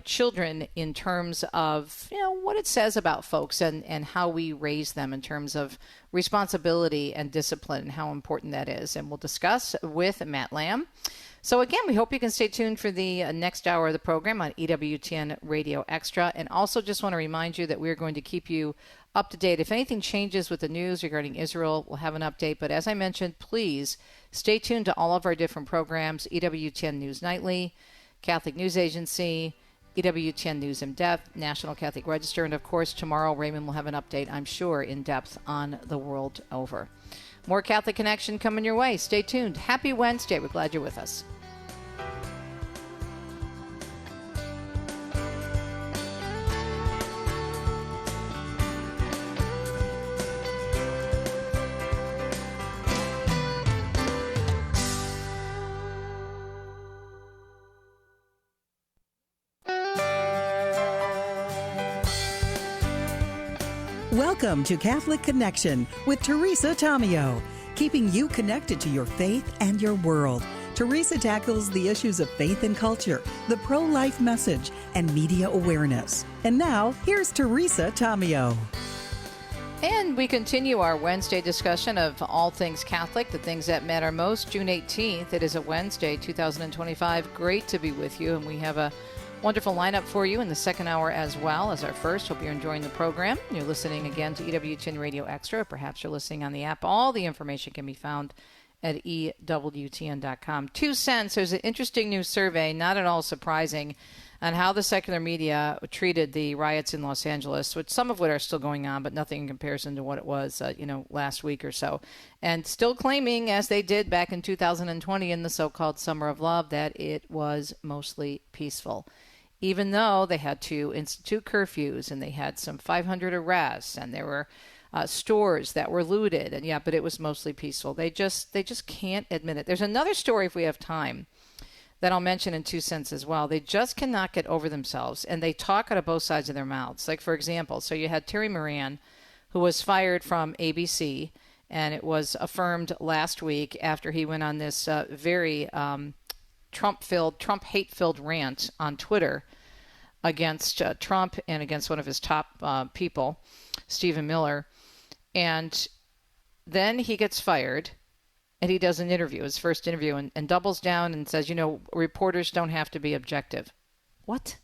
children in terms of, what it says about folks and how we raise them in terms of responsibility and discipline and how important that is. And we'll discuss with Matt Lamb. So again, we hope you can stay tuned for the next hour of the program on EWTN Radio Extra. And also just want to remind you that we're going to keep you up to date. If anything changes with the news regarding Israel, we'll have an update. But as I mentioned, please stay tuned to all of our different programs, EWTN News Nightly, Catholic News Agency, EWTN News in Depth, National Catholic Register, and of course, tomorrow Raymond will have an update, I'm sure, in depth on the world over. More Catholic Connection coming your way. Stay tuned. Happy Wednesday. We're glad you're with us. Welcome to Catholic Connection with Teresa Tomeo, keeping you connected to your faith and your world. Teresa tackles the issues of faith and culture, the pro-life message, and media awareness. And now, here's Teresa Tomeo. And we continue our Wednesday discussion of all things Catholic, the things that matter most. June 18th, it is a Wednesday, 2025. Great to be with you, and we have a wonderful lineup for you in the second hour as well as our first. Hope you're enjoying the program. You're listening again to EWTN Radio Extra. Perhaps you're listening on the app. All the information can be found at EWTN.com. 2 cents. There's an interesting new survey, not at all surprising, on how the secular media treated the riots in Los Angeles, which some of which are still going on, but nothing in comparison to what it was, last week or so. And still claiming, as they did back in 2020 in the so-called Summer of Love, that it was mostly peaceful. Even though they had to institute curfews and they had some 500 arrests and there were stores that were looted, and but it was mostly peaceful. They just can't admit it. There's another story, if we have time, that I'll mention in 2 cents as well. They just cannot get over themselves, and they talk out of both sides of their mouths. Like, for example, so you had Terry Moran, who was fired from ABC, and it was affirmed last week after he went on this very Trump hate-filled rant on Twitter against Trump and against one of his top people, Stephen Miller. And then he gets fired, and he does an interview, his first interview, and doubles down and says, reporters don't have to be objective. What?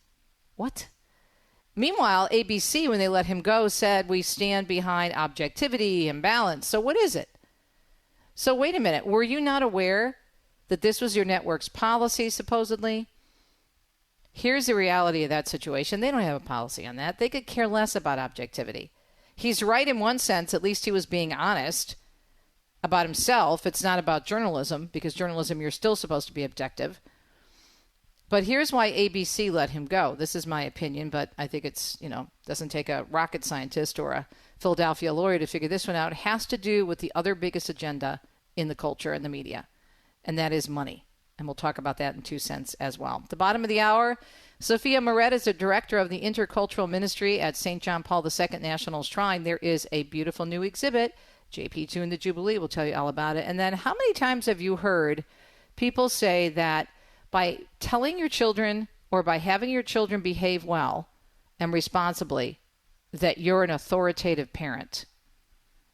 Meanwhile, ABC, when they let him go, said, we stand behind objectivity and balance. So what is it? So wait a minute. Were you not aware that this was your network's policy, supposedly? Here's the reality of that situation. They don't have a policy on that. They could care less about objectivity. He's right in one sense. At least he was being honest about himself. It's not about journalism, because journalism, you're still supposed to be objective. But here's why ABC let him go. This is my opinion, but I think it's, doesn't take a rocket scientist or a Philadelphia lawyer to figure this one out. It has to do with the other biggest agenda in the culture and the media, and that is money. And we'll talk about that in 2 cents as well. At the bottom of the hour, Sofia Maurette is the director of the Intercultural Ministry at St. John Paul II National Shrine. There is a beautiful new exhibit. JP2 and the Jubilee will tell you all about it. And then how many times have you heard people say that by telling your children or by having your children behave well and responsibly, that you're an authoritative parent?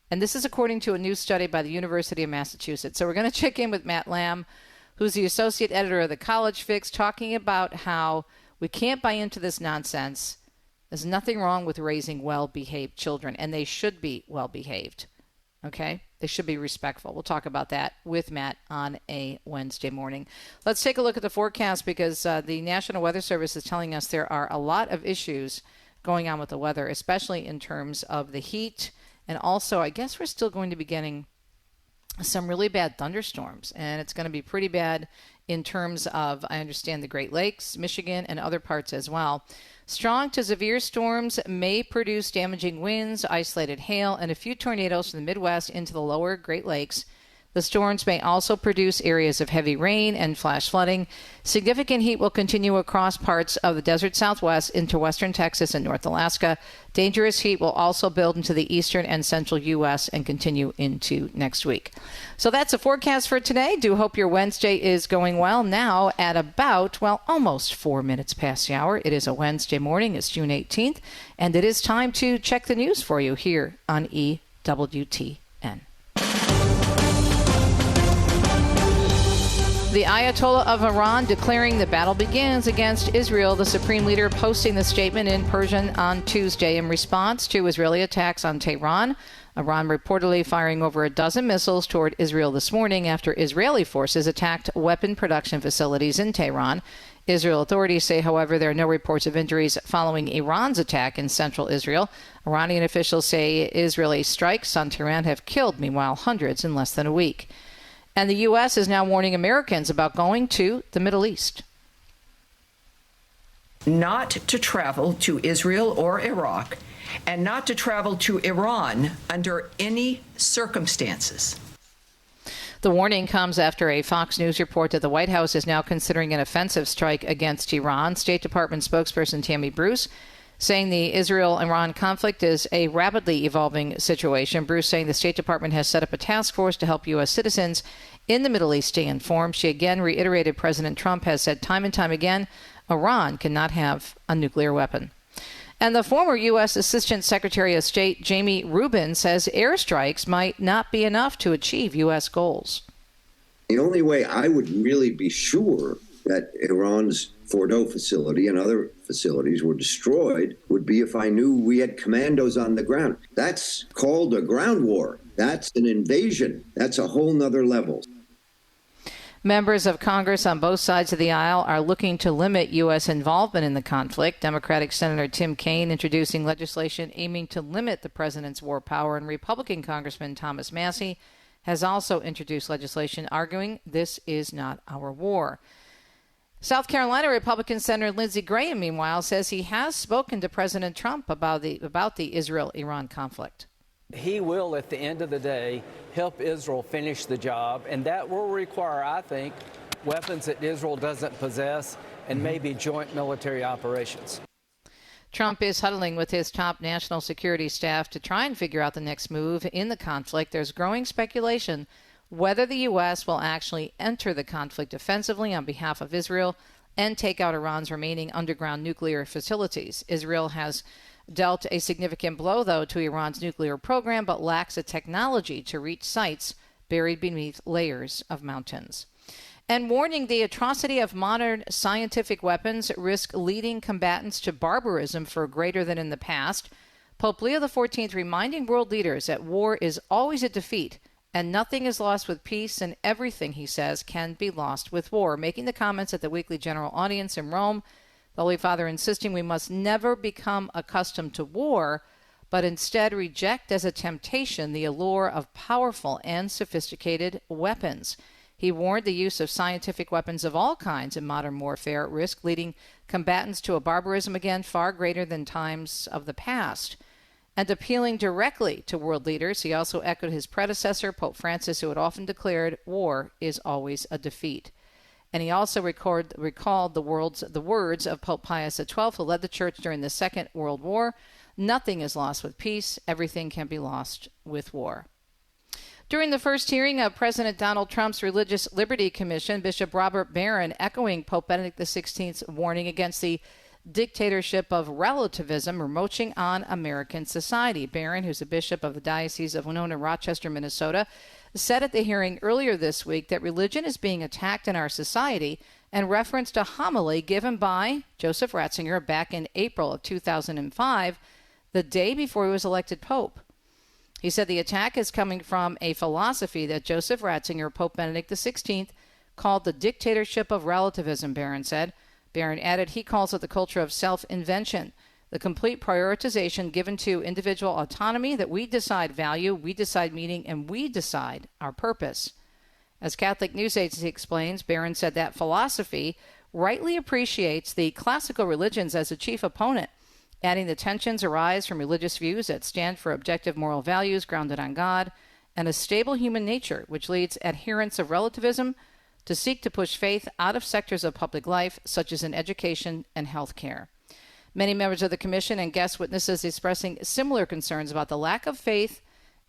And this is according to a new study by the University of Massachusetts. So we're going to check in with Matt Lamb, who's the associate editor of the College Fix, talking about how we can't buy into this nonsense. There's nothing wrong with raising well-behaved children, and they should be well-behaved. Okay? They should be respectful. We'll talk about that with Matt on a Wednesday morning. Let's take a look at the forecast, because the National Weather Service is telling us there are a lot of issues going on with the weather, especially in terms of the heat. And also, I guess we're still going to be getting some really bad thunderstorms, and it's going to be pretty bad in terms of, I understand, the Great Lakes, Michigan, and other parts as well. Strong to severe storms may produce damaging winds, isolated hail, and a few tornadoes from the Midwest into the lower Great Lakes. The storms may also produce areas of heavy rain and flash flooding. Significant heat will continue across parts of the desert Southwest into western Texas and North Alaska. Dangerous heat will also build into the eastern and central U.S. and continue into next week. So that's a forecast for today. Do hope your Wednesday is going well. Now at about, almost 4 minutes past the hour. It is a Wednesday morning. It's June 18th. And it is time to check the news for you here on EWTN. The Ayatollah of Iran declaring the battle begins against Israel. The supreme leader posting the statement in Persian on Tuesday in response to Israeli attacks on Tehran. Iran reportedly firing over a dozen missiles toward Israel this morning after Israeli forces attacked weapon production facilities in Tehran. Israel authorities say, however, there are no reports of injuries following Iran's attack in central Israel. Iranian officials say Israeli strikes on Tehran have killed, meanwhile, hundreds in less than a week. And the U.S. is now warning Americans about going to the Middle East. Not to travel to Israel or Iraq, and not to travel to Iran under any circumstances. The warning comes after a Fox News report that the White House is now considering an offensive strike against Iran. State Department spokesperson Tammy Bruce saying the Israel-Iran conflict is a rapidly evolving situation. Bruce saying the State Department has set up a task force to help U.S. citizens in the Middle East stay informed. She again reiterated President Trump has said time and time again, Iran cannot have a nuclear weapon. And the former U.S. Assistant Secretary of State Jamie Rubin says airstrikes might not be enough to achieve U.S. goals. The only way I would really be sure that Iran's Fordo facility and other facilities were destroyed would be if I knew we had commandos on the ground. That's called a ground war. That's an invasion. That's a whole nother level. Members of Congress on both sides of the aisle are looking to limit U.S. involvement in the conflict. Democratic Senator Tim Kaine introducing legislation aiming to limit the president's war power, and Republican Congressman Thomas Massie has also introduced legislation arguing this is not our war. South Carolina Republican Senator Lindsey Graham, meanwhile, says he has spoken to President Trump about the Israel-Iran conflict. He will, at the end of the day, help Israel finish the job, and that will require, I think, weapons that Israel doesn't possess and maybe joint military operations. Trump is huddling with his top national security staff to try and figure out the next move in the conflict. There's growing speculation whether the U.S. will actually enter the conflict offensively on behalf of Israel and take out Iran's remaining underground nuclear facilities. Israel has dealt a significant blow, though, to Iran's nuclear program, but lacks the technology to reach sites buried beneath layers of mountains. And warning the atrocity of modern scientific weapons risk leading combatants to barbarism for greater than in the past. Pope Leo XIV reminding world leaders that war is always a defeat, and nothing is lost with peace, and everything, he says, can be lost with war. Making the comments at the weekly general audience in Rome, the Holy Father insisting we must never become accustomed to war, but instead reject as a temptation the allure of powerful and sophisticated weapons. He warned the use of scientific weapons of all kinds in modern warfare risk leading combatants to a barbarism again far greater than times of the past. And appealing directly to world leaders, he also echoed his predecessor, Pope Francis, who had often declared war is always a defeat. And he also recalled the words of Pope Pius XII, who led the church during the Second World War. Nothing is lost with peace. Everything can be lost with war. During the first hearing of President Donald Trump's Religious Liberty Commission, Bishop Robert Barron, echoing Pope Benedict XVI's warning against the dictatorship of relativism encroaching on American society. Barron, who's a bishop of the Diocese of Winona, Rochester, Minnesota, said at the hearing earlier this week that religion is being attacked in our society and referenced a homily given by Joseph Ratzinger back in April of 2005, the day before he was elected Pope. He said the attack is coming from a philosophy that Joseph Ratzinger, Pope Benedict XVI, called the dictatorship of relativism, Barron said. Barron added he calls it the culture of self-invention, the complete prioritization given to individual autonomy that we decide value, we decide meaning, and we decide our purpose. As Catholic News Agency explains, Barron said that philosophy rightly appreciates the classical religions as a chief opponent, adding the tensions arise from religious views that stand for objective moral values grounded on God and a stable human nature, which leads adherents of relativism to seek to push faith out of sectors of public life, such as in education and health care. Many members of the commission and guest witnesses expressing similar concerns about the lack of faith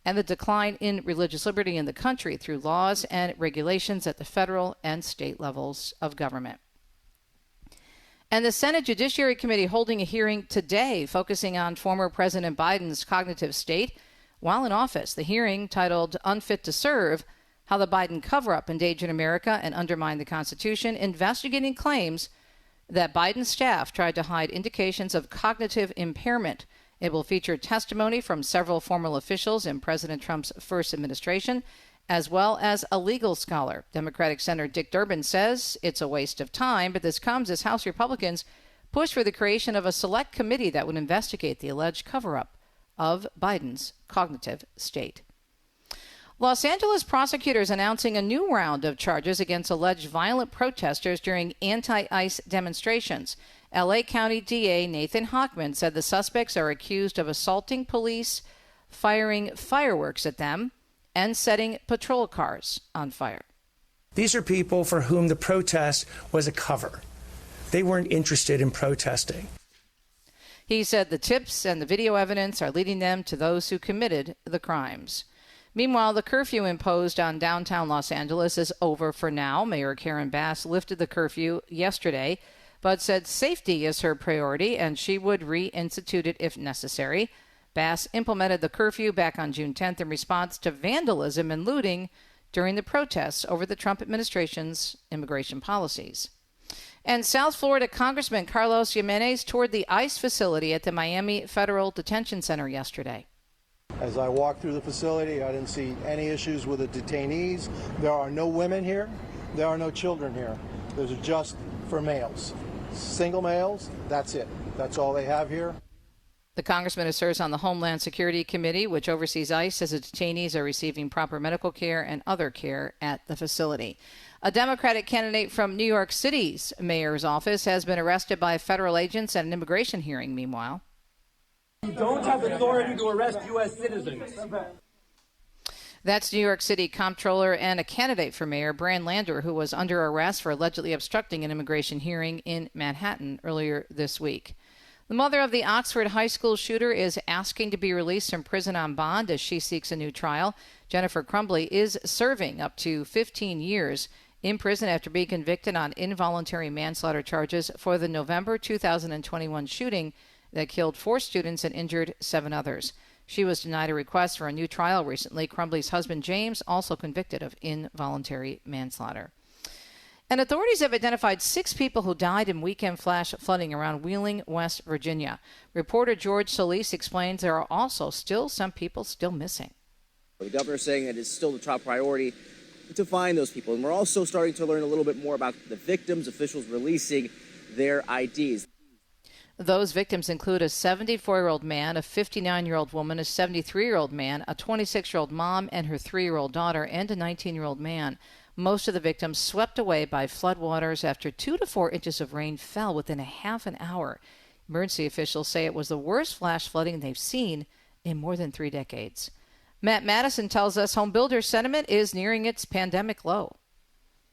and the decline in religious liberty in the country through laws and regulations at the federal and state levels of government. And the Senate Judiciary Committee holding a hearing today focusing on former President Biden's cognitive state while in office. The hearing, titled Unfit to Serve, How the Biden Cover-Up Endangered America and Undermined the Constitution, investigating claims that Biden's staff tried to hide indications of cognitive impairment. It will feature testimony from several former officials in President Trump's first administration, as well as a legal scholar. Democratic Senator Dick Durbin says it's a waste of time, but this comes as House Republicans push for the creation of a select committee that would investigate the alleged cover-up of Biden's cognitive state. Los Angeles prosecutors announcing a new round of charges against alleged violent protesters during anti-ICE demonstrations. L.A. County DA Nathan Hochman said the suspects are accused of assaulting police, firing fireworks at them, and setting patrol cars on fire. These are people for whom the protest was a cover. They weren't interested in protesting. He said the tips and the video evidence are leading them to those who committed the crimes. Meanwhile, the curfew imposed on downtown Los Angeles is over for now. Mayor Karen Bass lifted the curfew yesterday, but said safety is her priority and she would reinstitute it if necessary. Bass implemented the curfew back on June 10th in response to vandalism and looting during the protests over the Trump administration's immigration policies. And South Florida Congressman Carlos Jimenez toured the ICE facility at the Miami Federal Detention Center yesterday. As I walked through the facility, I didn't see any issues with the detainees. There are no women here. There are no children here. Those are just for males. Single males, that's it. That's all they have here. The congressman serves on the Homeland Security Committee, which oversees ICE as the detainees are receiving proper medical care and other care at the facility. A Democratic candidate from New York City's mayor's office has been arrested by federal agents at an immigration hearing, meanwhile. You don't have authority to arrest U.S. citizens. That's New York City Comptroller and a candidate for mayor, Bran Lander, who was under arrest for allegedly obstructing an immigration hearing in Manhattan earlier this week. The mother of the Oxford high school shooter is asking to be released from prison on bond as she seeks a new trial. Jennifer Crumbly is serving up to 15 years in prison after being convicted on involuntary manslaughter charges for the November 2021 shooting that killed 4 students and injured 7 others. She was denied a request for a new trial recently. Crumbly's husband, James, also convicted of involuntary manslaughter. And authorities have identified 6 people who died in weekend flash flooding around Wheeling, West Virginia. Reporter George Solis explains there are also still some people still missing. The governor saying that it's still the top priority to find those people. And we're also starting to learn a little bit more about the victims, officials releasing their IDs. Those victims include a 74-year-old man, a 59-year-old woman, a 73-year-old man, a 26-year-old mom and her 3-year-old daughter, and a 19-year-old man. Most of the victims swept away by floodwaters after 2 to 4 inches of rain fell within a half an hour. Emergency officials say it was the worst flash flooding they've seen in more than 3 decades. Matt Madison tells us home builder sentiment is nearing its pandemic low.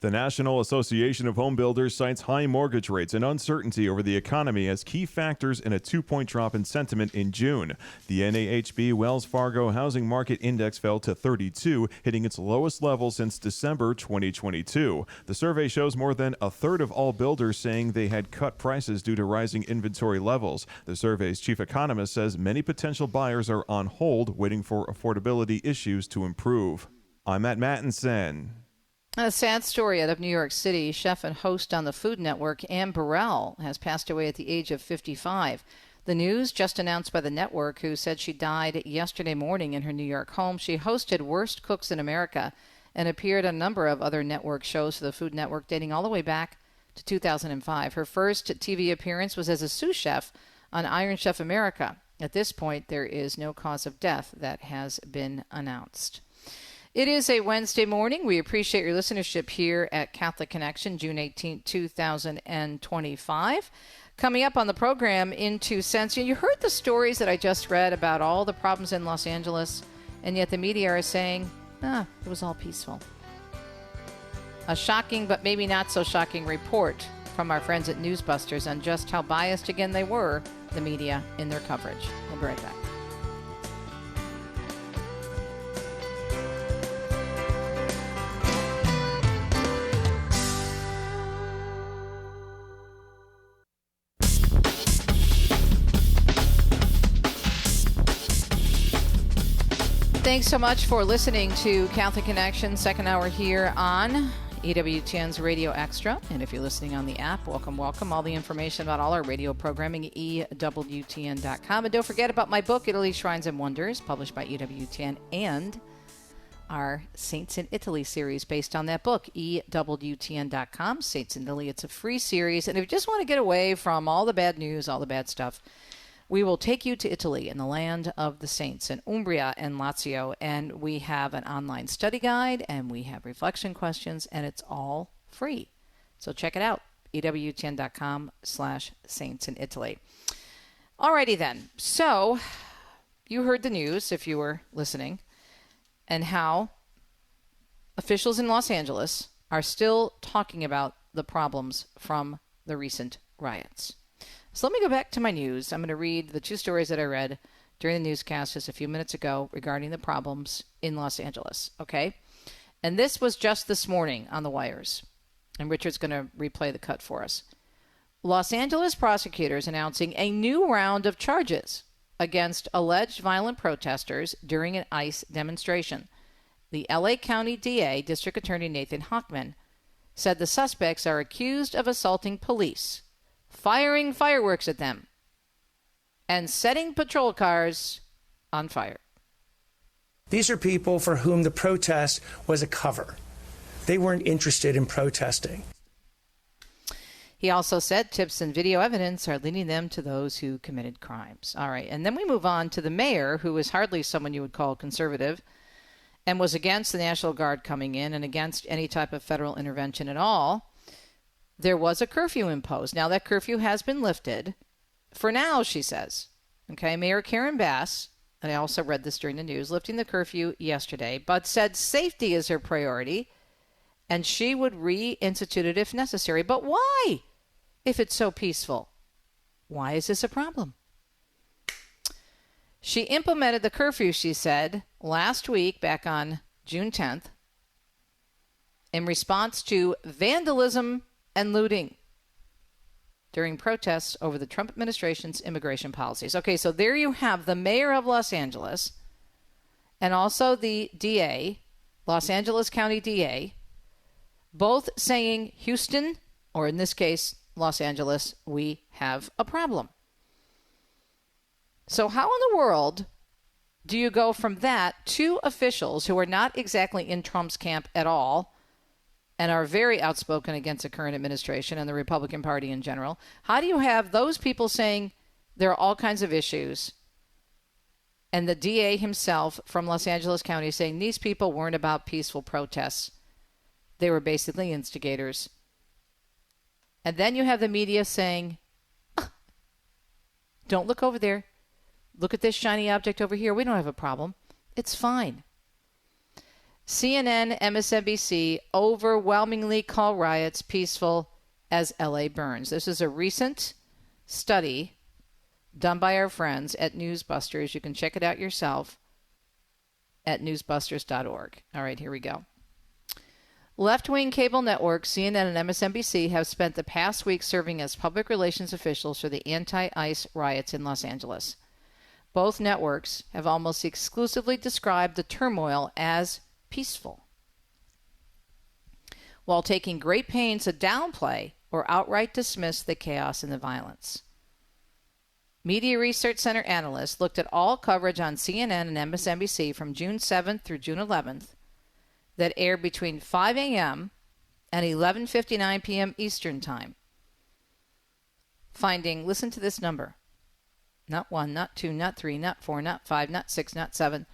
The National Association of Home Builders cites high mortgage rates and uncertainty over the economy as key factors in a 2-point drop in sentiment in June. The NAHB Wells Fargo Housing Market Index fell to 32, hitting its lowest level since December 2022. The survey shows more than a third of all builders saying they had cut prices due to rising inventory levels. The survey's chief economist says many potential buyers are on hold, waiting for affordability issues to improve. I'm Matt Mattinson. A sad story out of New York City. Chef and host on the Food Network, Ann Burrell, has passed away at the age of 55. The news just announced by the network, who said she died yesterday morning in her New York home. She hosted Worst Cooks in America and appeared on a number of other network shows for the Food Network dating all the way back to 2005. Her first TV appearance was as a sous chef on Iron Chef America. At this point, there is no cause of death that has been announced. It is a Wednesday morning. We appreciate your listenership here at Catholic Connection, June 18, 2025. Coming up on the program, In 2 Cents. You heard the stories that I just read about all the problems in Los Angeles, and yet the media are saying, it was all peaceful. A shocking, but maybe not so shocking report from our friends at Newsbusters on just how biased again they were, the media, in their coverage. We'll be right back. Thanks so much for listening to Catholic Connection, second hour here on EWTN's Radio Extra. And if you're listening on the app, welcome. All the information about all our radio programming at EWTN.com. And don't forget about my book, Italy, Shrines and Wonders, published by EWTN, and our Saints in Italy series based on that book, EWTN.com. Saints in Italy, it's a free series. And if you just want to get away from all the bad news, all the bad stuff, we will take you to Italy, in the land of the saints, in Umbria and Lazio, and we have an online study guide, and we have reflection questions, and it's all free. So check it out, EWTN.com/Saints in Italy. Alrighty then. So you heard the news, if you were listening, and how officials in Los Angeles are still talking about the problems from the recent riots. So let me go back to my news. I'm going to read the two stories that I read during the newscast just a few minutes ago regarding the problems in Los Angeles, okay? And this was just this morning on the wires. And Richard's going to replay the cut for us. Los Angeles prosecutors announcing a new round of charges against alleged violent protesters during an ICE demonstration. The LA County DA, District Attorney Nathan Hochman, said the suspects are accused of assaulting police, firing fireworks at them, and setting patrol cars on fire. These are people for whom the protest was a cover. They weren't interested in protesting. He also said tips and video evidence are leading them to those who committed crimes. All right, and then we move on to the mayor, who is hardly someone you would call conservative, and was against the National Guard coming in and against any type of federal intervention at all. There was a curfew imposed. Now, that curfew has been lifted. For now, she says. Okay, Mayor Karen Bass, and I also read this during the news, lifting the curfew yesterday, but said safety is her priority, and she would reinstitute it if necessary. But why, if it's so peaceful? Why is this a problem? She implemented the curfew, she said, last week, back on June 10th, in response to vandalism and looting during protests over the Trump administration's immigration policies. Okay, so there you have the mayor of Los Angeles and also the DA, Los Angeles County DA, both saying, Houston, or in this case, Los Angeles, we have a problem. So how in the world do you go from that to officials who are not exactly in Trump's camp at all and are very outspoken against the current administration and the Republican Party in general? How do you have those people saying there are all kinds of issues, and the DA himself from Los Angeles County saying these people weren't about peaceful protests? They were basically instigators. And then you have the media saying, don't look over there. Look at this shiny object over here. We don't have a problem. It's fine. CNN, MSNBC overwhelmingly call riots peaceful as LA burns. This is a recent study done by our friends at Newsbusters. You can check it out yourself at newsbusters.org. All right, here we go. Left-wing cable networks CNN and MSNBC have spent the past week serving as public relations officials for the anti-ICE riots in Los Angeles. Both networks have almost exclusively described the turmoil as peaceful, while taking great pains to downplay or outright dismiss the chaos and the violence. Media Research Center analysts looked at all coverage on CNN and MSNBC from June 7th through June 11th that aired between 5 a.m. and 11:59 p.m. Eastern Time, finding, listen to this number, not 1, not 2, not 3, not 4, not 5, not 6, not 7,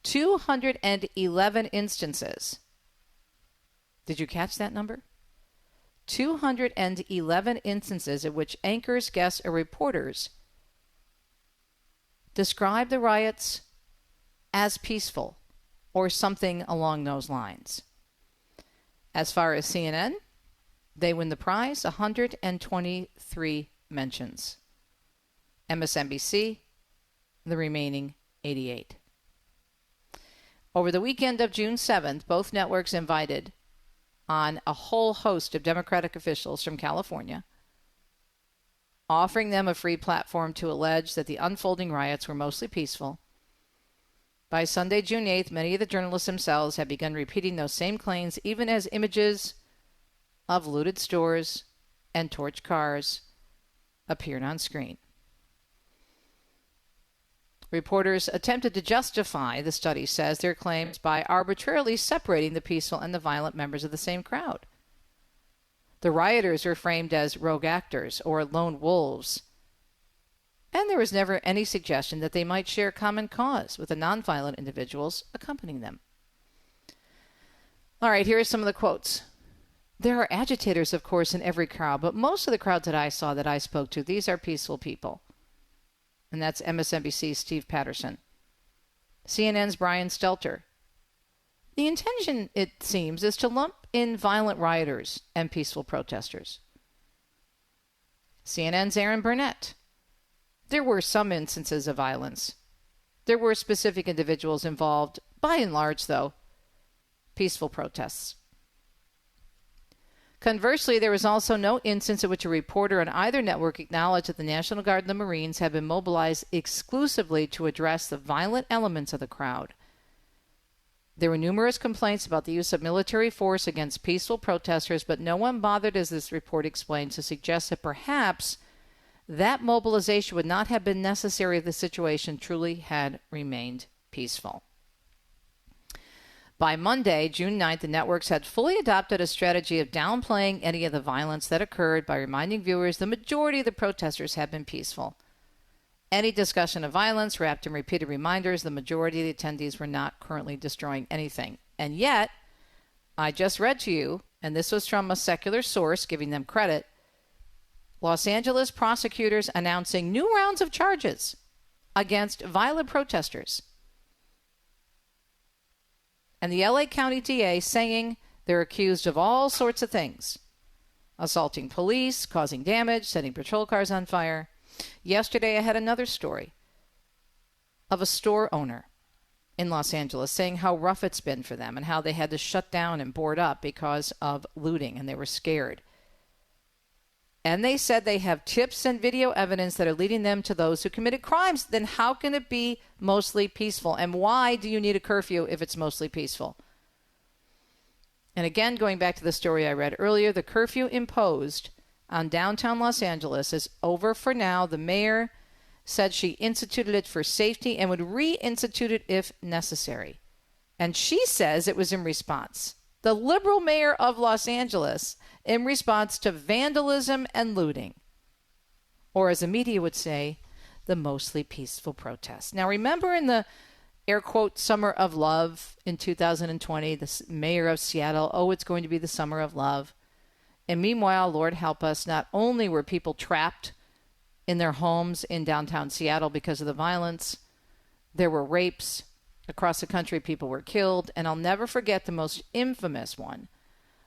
211 instances. Did you catch that number? 211 instances in which anchors, guests, or reporters describe the riots as peaceful or something along those lines. As far as CNN, they win the prize, 123 mentions. MSNBC, the remaining 88. Over the weekend of June 7th, both networks invited on a whole host of Democratic officials from California, offering them a free platform to allege that the unfolding riots were mostly peaceful. By Sunday, June 8th, many of the journalists themselves had begun repeating those same claims, even as images of looted stores and torched cars appeared on screen. Reporters attempted to justify, the study says, their claims by arbitrarily separating the peaceful and the violent members of the same crowd. The rioters were framed as rogue actors or lone wolves, and there was never any suggestion that they might share common cause with the nonviolent individuals accompanying them. All right, here are some of the quotes. There are agitators, of course, in every crowd, but most of the crowds that I saw, that I spoke to, these are peaceful people. And that's MSNBC's Steve Patterson. CNN's Brian Stelter. The intention, it seems, is to lump in violent rioters and peaceful protesters. CNN's Aaron Burnett. There were some instances of violence. There were specific individuals involved, by and large, though, peaceful protests. Conversely, there was also no instance in which a reporter on either network acknowledged that the National Guard and the Marines had been mobilized exclusively to address the violent elements of the crowd. There were numerous complaints about the use of military force against peaceful protesters, but no one bothered, as this report explains, to suggest that perhaps that mobilization would not have been necessary if the situation truly had remained peaceful. By Monday, June 9th, the networks had fully adopted a strategy of downplaying any of the violence that occurred by reminding viewers the majority of the protesters had been peaceful. Any discussion of violence wrapped in repeated reminders the majority of the attendees were not currently destroying anything. And yet, I just read to you, and this was from a secular source giving them credit, Los Angeles prosecutors announcing new rounds of charges against violent protesters. And the LA County DA saying they're accused of all sorts of things. Assaulting police, causing damage, setting patrol cars on fire. Yesterday I had another story of a store owner in Los Angeles saying how rough it's been for them and how they had to shut down and board up because of looting and they were scared. And they said they have tips and video evidence that are leading them to those who committed crimes. Then how can it be mostly peaceful? And why do you need a curfew if it's mostly peaceful? And again, going back to the story I read earlier, the curfew imposed on downtown Los Angeles is over for now. The mayor said she instituted it for safety and would reinstitute it if necessary. And she says it was in response. The liberal mayor of Los Angeles in response to vandalism and looting. Or as the media would say, the mostly peaceful protests. Now remember in the air quote summer of love in 2020, the mayor of Seattle, oh, it's going to be the summer of love. And meanwhile, Lord help us, not only were people trapped in their homes in downtown Seattle because of the violence, there were rapes Across the country, people were killed. And I'll never forget the most infamous one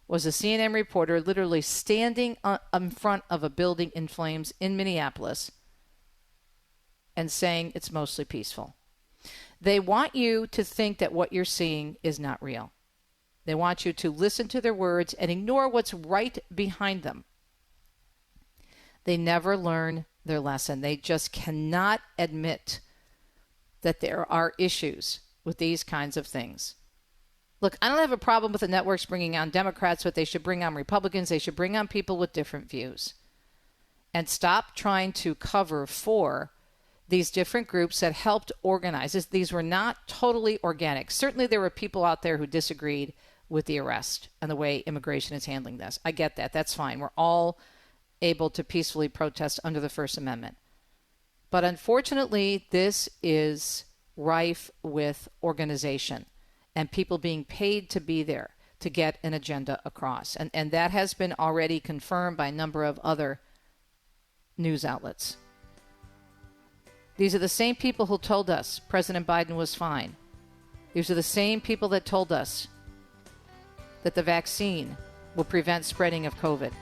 was a CNN reporter literally standing in front of a building in flames in Minneapolis and saying it's mostly peaceful. They want you to think that what you're seeing is not real. They want you to listen to their words and ignore what's right behind them. They never learn their lesson. They just cannot admit that there are issues with these kinds of things. Look, I don't have a problem with the networks bringing on Democrats, but they should bring on Republicans. They should bring on people with different views. And stop trying to cover for these different groups that helped organize this. These were not totally organic. Certainly there were people out there who disagreed with the arrest and the way immigration is handling this. I get that. That's fine. We're all able to peacefully protest under the First Amendment. But unfortunately, this is rife with organization and people being paid to be there to get an agenda across. And that has been already confirmed by a number of other news outlets. These are the same people who told us President Biden was fine. These are the same people that told us that the vaccine will prevent spreading of COVID.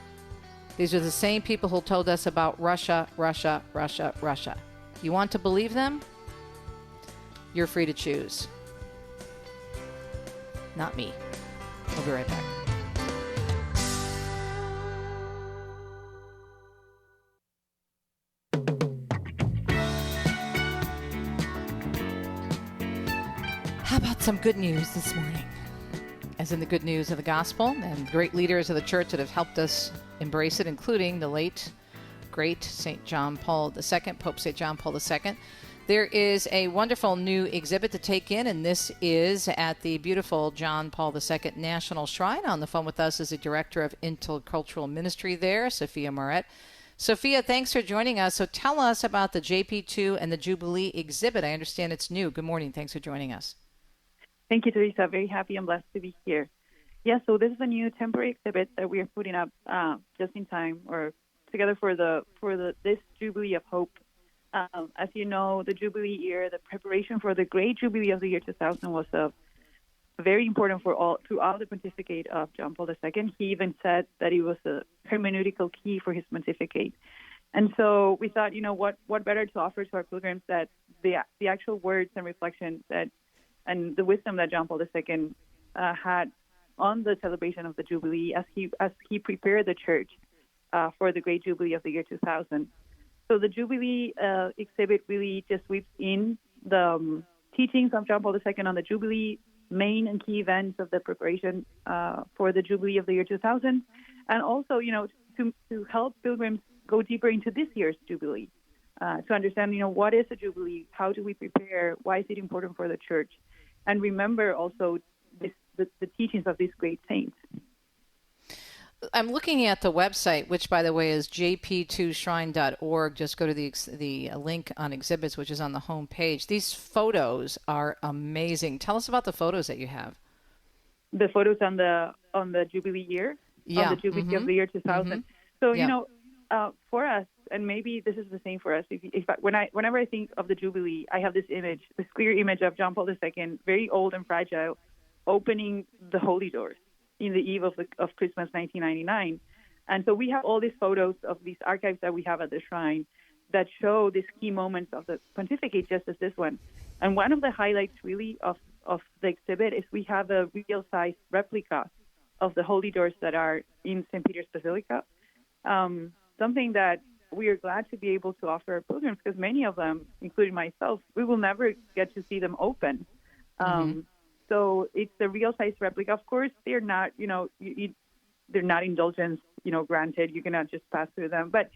These are the same people who told us about Russia, Russia, Russia, Russia. You want to believe them? You're free to choose. Not me. We'll be right back. How about some good news this morning? As in the good news of the gospel and great leaders of the church that have helped us embrace it, including the late, great St. John Paul II, Pope St. John Paul II. There is a wonderful new exhibit to take in, and this is at the beautiful John Paul II National Shrine. On the phone with us is the Director of Intercultural Ministry there, Sofia Maurette. Sofia, thanks for joining us. So tell us about the JP2 and the Jubilee exhibit. I understand it's new. Good morning. Thanks for joining us. Thank you, Teresa. Very happy and blessed to be here. Yeah, so this is a new temporary exhibit that we are putting up just in time or together for this Jubilee of Hope. As you know, the Jubilee year, the preparation for the great Jubilee of the year 2000 was very important throughout the pontificate of John Paul II. He even said that it was a hermeneutical key for his pontificate. And so we thought, what better to offer to our pilgrims that the actual words and reflections and the wisdom that John Paul II had on the celebration of the Jubilee as he prepared the church for the great Jubilee of the year 2000. So the Jubilee exhibit really just weaves in the teachings of John Paul II on the Jubilee, main and key events of the preparation for the Jubilee of the year 2000, and also, to help pilgrims go deeper into this year's Jubilee, to understand, what is a Jubilee, how do we prepare, why is it important for the church, and remember also the teachings of these great saints. I'm looking at the website, which, by the way, is jp2shrine.org. Just go to the link on exhibits, which is on the home page. These photos are amazing. Tell us about the photos that you have. The photos on the Jubilee year, on the Jubilee of the year 2000. So, for us, and maybe this is the same for us. Whenever I think of the Jubilee, I have this clear image of John Paul II, very old and fragile, opening the holy doors in the eve of Christmas 1999. And so we have all these photos of these archives that we have at the shrine that show these key moments of the pontificate, just as this one. And one of the highlights really of the exhibit is we have a real-size replica of the holy doors that are in St. Peter's Basilica, something that we are glad to be able to offer our pilgrims because many of them, including myself, we will never get to see them open. So it's a real-size replica. Of course, they're not, they're not indulgence, granted. You cannot just pass through them. But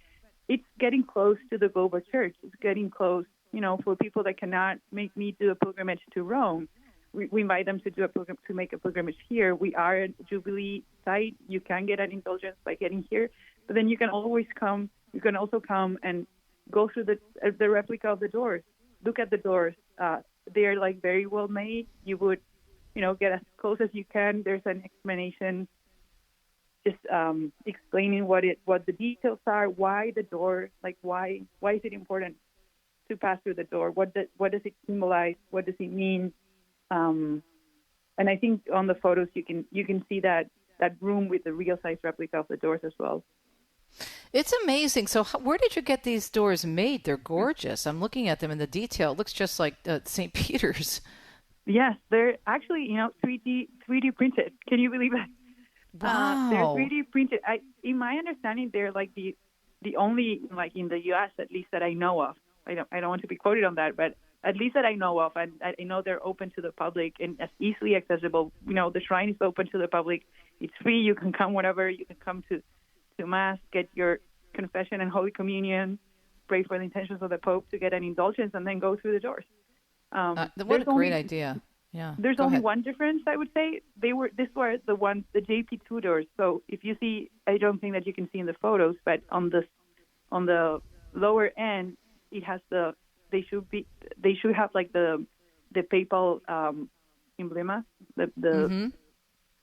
it's getting close to the global church. It's getting close, for people that cannot do a pilgrimage to Rome. We invite them to make a pilgrimage here. We are a Jubilee site. You can get an indulgence by getting here. But then you can always come. You can also come and go through the replica of the doors. Look at the doors. They are very well made. You would get as close as you can. There's an explanation, just explaining what the details are, why the door, why is it important to pass through the door? What does it symbolize? What does it mean? And I think on the photos you can see that room with the real size replica of the doors as well. It's amazing. So where did you get these doors made? They're gorgeous. I'm looking at them in the detail. It looks just like St. Peter's. Yes, they're actually 3D printed. Can you believe it? Wow. They're 3D printed. In my understanding, they're like the only, like in the U.S. at least, that I know of. I don't want to be quoted on that, but at least that I know of, and I know they're open to the public and as easily accessible. The shrine is open to the public. It's free. You can come whenever. You can come to Mass, get your confession and Holy Communion, pray for the intentions of the Pope to get an indulgence, and then go through the doors. What a great idea. Yeah. There's only one difference, I would say. These were the JP2 doors. So if you see, I don't think that you can see in the photos, but on the lower end, it has they should have like the papal emblema,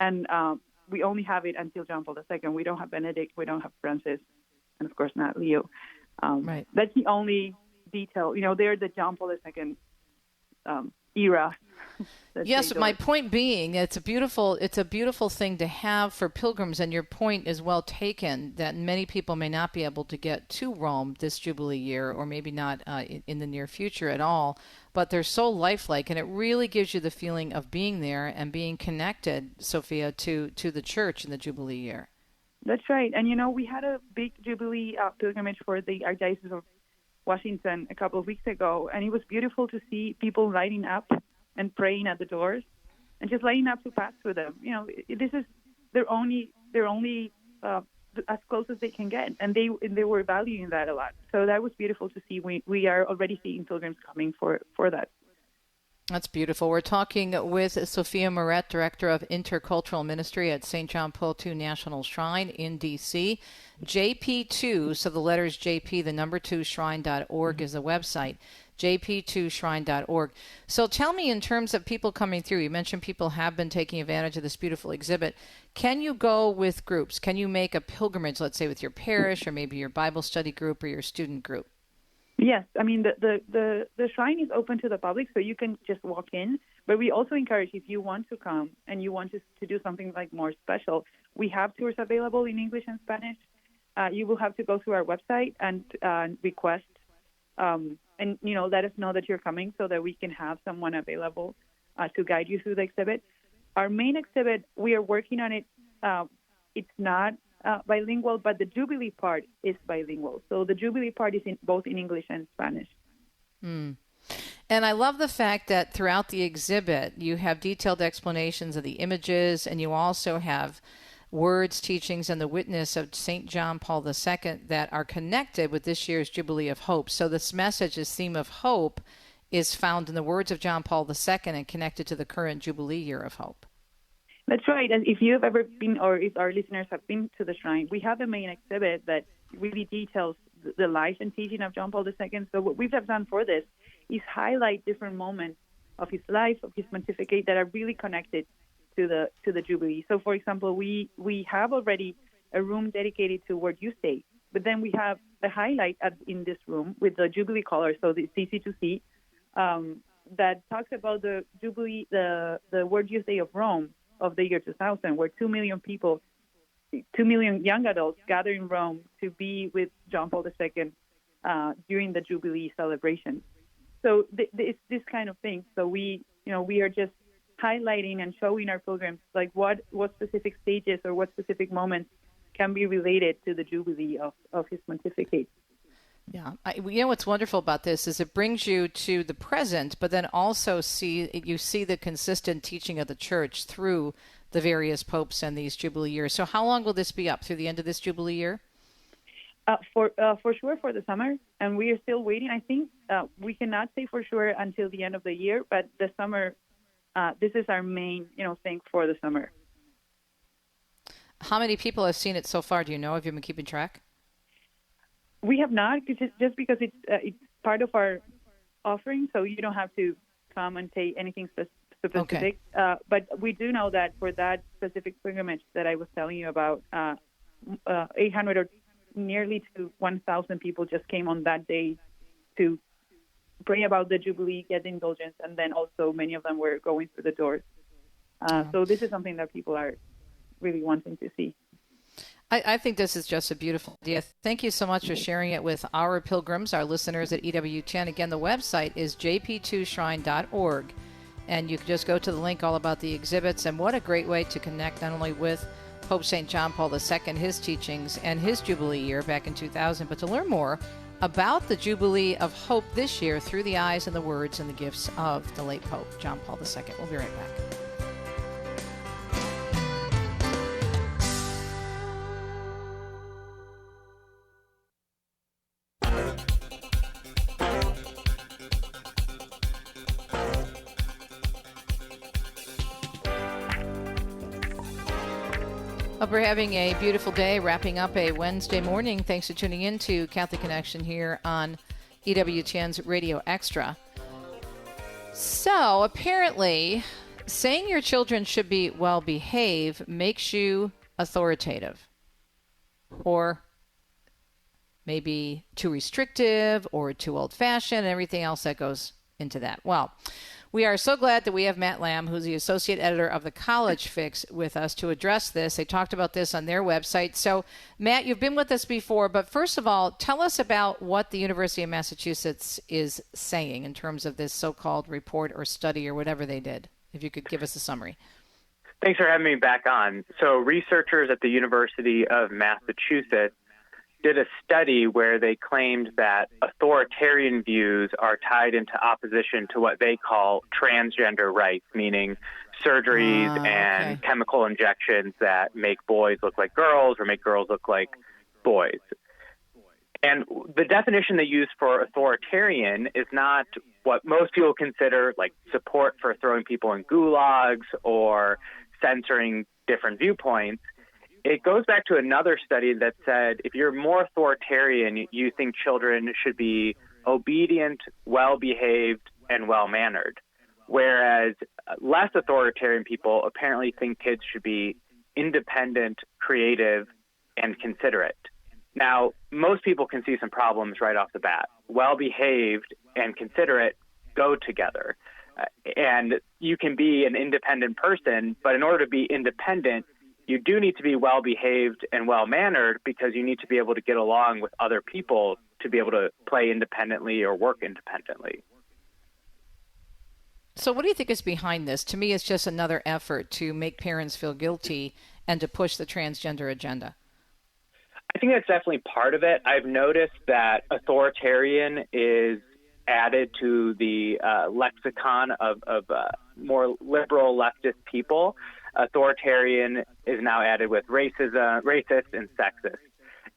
and we only have it until John Paul II. We don't have Benedict, we don't have Francis, and of course not Leo. Right. That's the only detail. They're the John Paul II era. Yes, my point being, it's a beautiful thing to have for pilgrims, and your point is well taken that many people may not be able to get to Rome this Jubilee year, or maybe not in the near future at all, but they're so lifelike, and it really gives you the feeling of being there and being connected, Sofia, to the church in the Jubilee year. That's right, and we had a big Jubilee pilgrimage for the Archdiocese of Washington a couple of weeks ago, and it was beautiful to see people lining up and praying at the doors and just lining up to pass through them. This is they're only as close as they can get, and they were valuing that a lot. So that was beautiful to see. We are already seeing pilgrims coming for that. That's beautiful. We're talking with Sofia Maurette, Director of Intercultural Ministry at St. John Paul II National Shrine in D.C. JP2, so the letters JP, the number 2, shrine.org is the website, jp2shrine.org. So tell me, in terms of people coming through, you mentioned people have been taking advantage of this beautiful exhibit. Can you go with groups? Can you make a pilgrimage, let's say, with your parish or maybe your Bible study group or your student group? Yes, I mean, the shrine is open to the public, so you can just walk in. But we also encourage, if you want to come and you want to do something like more special, we have tours available in English and Spanish. You will have to go through our website and request, and let us know that you're coming so that we can have someone available to guide you through the exhibit. Our main exhibit, we are working on it. It's not bilingual, but the Jubilee part is bilingual. So the Jubilee part is both in English and Spanish. And I love the fact that throughout the exhibit, you have detailed explanations of the images, and you also have words, teachings, and the witness of St. John Paul II that are connected with this year's Jubilee of Hope. So this message, this theme of hope, is found in the words of John Paul II and connected to the current Jubilee year of hope. That's right. And if you've ever been, or if our listeners have been to the shrine, we have a main exhibit that really details the life and teaching of John Paul II. So what we've done for this is highlight different moments of his life, of his pontificate, that are really connected to the Jubilee. So, for example, we have already a room dedicated to where you stay, but then we have a highlight in this room with the Jubilee colors, so it's easy to see, that talks about the Jubilee, the Word You Say of Rome of the year 2000, where 2 million people, 2 million young adults gather in Rome to be with John Paul II during the Jubilee celebration. So it's this kind of thing. So we are just highlighting and showing our pilgrims like what specific stages or what specific moments can be related to the Jubilee of his pontificate. Yeah. What's wonderful about this is it brings you to the present, but then also you see the consistent teaching of the church through the various popes and these Jubilee years. So how long will this be up, through the end of this Jubilee year? For sure for the summer, and we are still waiting. I think we cannot say for sure until the end of the year, but the summer, this is our main thing for the summer. How many people have seen it so far? Do you know? Have you been keeping track? We have not, just because it's part of our offering, so you don't have to come and say anything specific. Okay. But we do know that for that specific pilgrimage that I was telling you about, 800 or nearly to 1,000 people just came on that day to pray about the Jubilee, get the indulgence, and then also many of them were going through the doors. So this is something that people are really wanting to see. I think this is just a beautiful idea. Thank you so much for sharing it with our pilgrims, our listeners at EWTN. Again, the website is jp2shrine.org, and you can just go to the link all about the exhibits. And what a great way to connect not only with Pope St. John Paul II, his teachings, and his Jubilee year back in 2000, but to learn more about the Jubilee of Hope this year through the eyes and the words and the gifts of the late Pope John Paul II. We'll be right back. Hope we're having a beautiful day, wrapping up a Wednesday morning. Thanks for tuning in to Catholic Connection here on EWTN's Radio Extra. So, apparently, saying your children should be well-behaved makes you authoritative. Or maybe too restrictive or too old-fashioned and everything else that goes into that. Well, we are so glad that we have Matt Lamb, who's the associate editor of the College Fix, with us to address this. They talked about this on their website. So, Matt, you've been with us before, but first of all, tell us about what the University of Massachusetts is saying in terms of this so-called report or study or whatever they did, if you could give us a summary. Thanks for having me back on. So, researchers at the University of Massachusetts did a study where they claimed that authoritarian views are tied into opposition to what they call transgender rights, meaning surgeries and chemical injections that make boys look like girls or make girls look like boys. And the definition they use for authoritarian is not what most people consider like support for throwing people in gulags or censoring different viewpoints. It goes back to another study that said if you're more authoritarian, you think children should be obedient, well-behaved, and well-mannered, whereas less authoritarian people apparently think kids should be independent, creative, and considerate. Now, most people can see some problems right off the bat. Well-behaved and considerate go together. And you can be an independent person, but in order to be independent, you do need to be well-behaved and well-mannered because you need to be able to get along with other people to be able to play independently or work independently. So what do you think is behind this? To me, it's just another effort to make parents feel guilty and to push the transgender agenda. I think that's definitely part of it. I've noticed that authoritarian is added to the lexicon of more liberal leftist people. Authoritarian is now added with racist and sexist.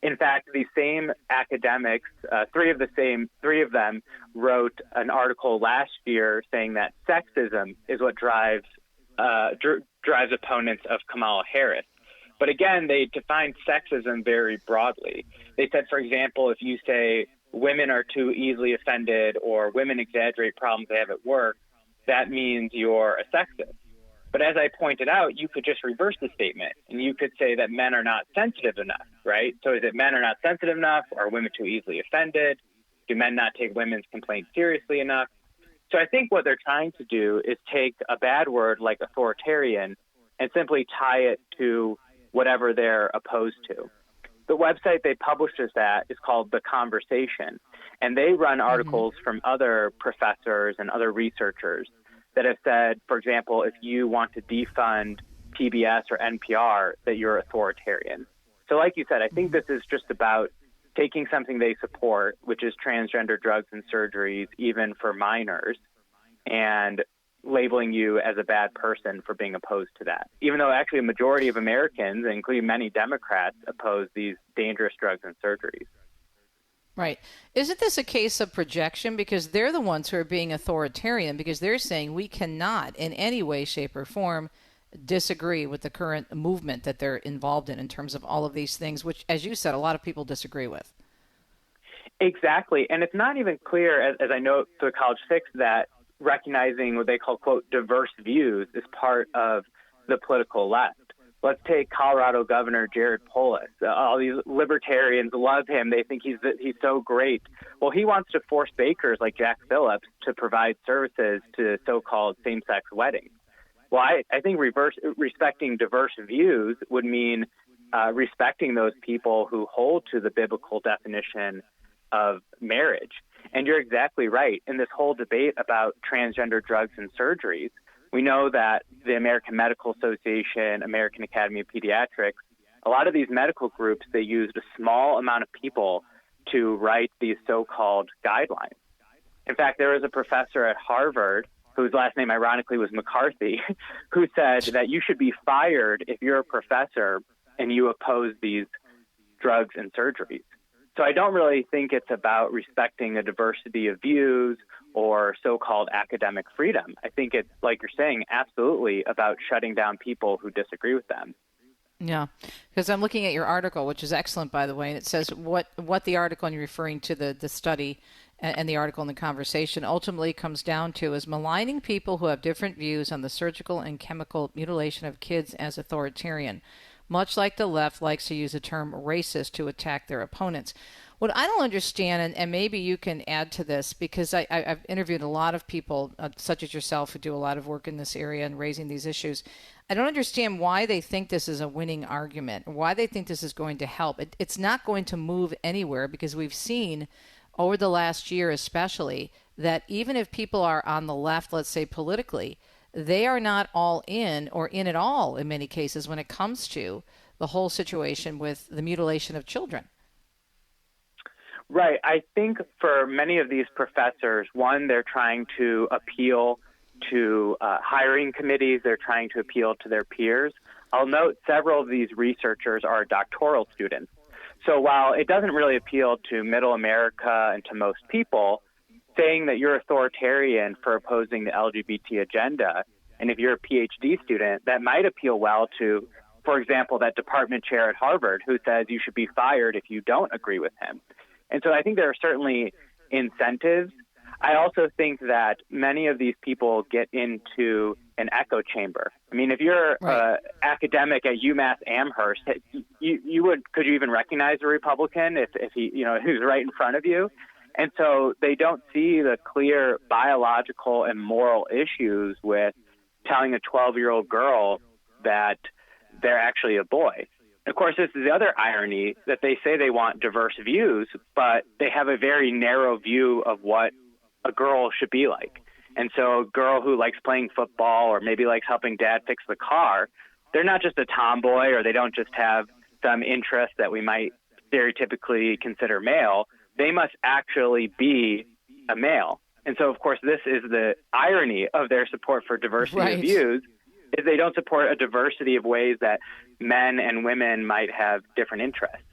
In fact, the same academics, three of them wrote an article last year saying that sexism is what drives opponents of Kamala Harris. But again, they define sexism very broadly. They said, for example, if you say women are too easily offended or women exaggerate problems they have at work, that means you're a sexist. But as I pointed out, you could just reverse the statement, and you could say that men are not sensitive enough, right? So is it men are not sensitive enough? Are women too easily offended? Do men not take women's complaints seriously enough? So I think what they're trying to do is take a bad word like authoritarian and simply tie it to whatever they're opposed to. The website they published us at is called The Conversation, and they run articles from other professors and other researchers that have said, for example, if you want to defund PBS or NPR, that you're authoritarian. So like you said, I think this is just about taking something they support, which is transgender drugs and surgeries, even for minors, and labeling you as a bad person for being opposed to that, even though actually a majority of Americans, including many Democrats, oppose these dangerous drugs and surgeries. Right. Isn't this a case of projection? Because they're the ones who are being authoritarian because they're saying we cannot in any way, shape, or form disagree with the current movement that they're involved in terms of all of these things, which, as you said, a lot of people disagree with. Exactly. And it's not even clear, as I note to the College Fix, that recognizing what they call, quote, diverse views is part of the political left. Let's take Colorado Governor Jared Polis. All these libertarians love him. They think he's so great. Well, he wants to force bakers like Jack Phillips to provide services to so-called same-sex weddings. Well, I think respecting diverse views would mean respecting those people who hold to the biblical definition of marriage. And you're exactly right. In this whole debate about transgender drugs and surgeries, we know that the American Medical Association, American Academy of Pediatrics, a lot of these medical groups, they used a small amount of people to write these so-called guidelines. In fact, there was a professor at Harvard whose last name ironically was McCarthy, who said that you should be fired if you're a professor and you oppose these drugs and surgeries. So I don't really think it's about respecting a diversity of views or so-called academic freedom. I think it's, like you're saying, absolutely about shutting down people who disagree with them. Yeah, because I'm looking at your article, which is excellent, by the way, and it says what the article, and you're referring to the study and the article in the conversation, ultimately comes down to is maligning people who have different views on the surgical and chemical mutilation of kids as authoritarian, much like the left likes to use the term racist to attack their opponents. What I don't understand, and maybe you can add to this, because I've interviewed a lot of people, such as yourself, who do a lot of work in this area and raising these issues. I don't understand why they think this is a winning argument, why they think this is going to help. It's not going to move anywhere, because we've seen over the last year especially that even if people are on the left, let's say politically, they are not all in or in at all in many cases when it comes to the whole situation with the mutilation of children. Right. I think for many of these professors, one, they're trying to appeal to hiring committees. They're trying to appeal to their peers. I'll note several of these researchers are doctoral students. So while it doesn't really appeal to middle America and to most people, saying that you're authoritarian for opposing the LGBT agenda, and if you're a PhD student, that might appeal well to, for example, that department chair at Harvard who says you should be fired if you don't agree with him. And so I think there are certainly incentives. I also think that many of these people get into an echo chamber. I mean, if you're an academic at UMass Amherst, could you even recognize a Republican if he, who's right in front of you? And so they don't see the clear biological and moral issues with telling a 12-year-old girl that they're actually a boy. Of course, this is the other irony, that they say they want diverse views, but they have a very narrow view of what a girl should be like. And so a girl who likes playing football or maybe likes helping dad fix the car, they're not just a tomboy, or they don't just have some interest that we might stereotypically consider male. They must actually be a male. And so, of course, this is the irony of their support for diversity of views, is they don't support a diversity of ways that men and women might have different interests.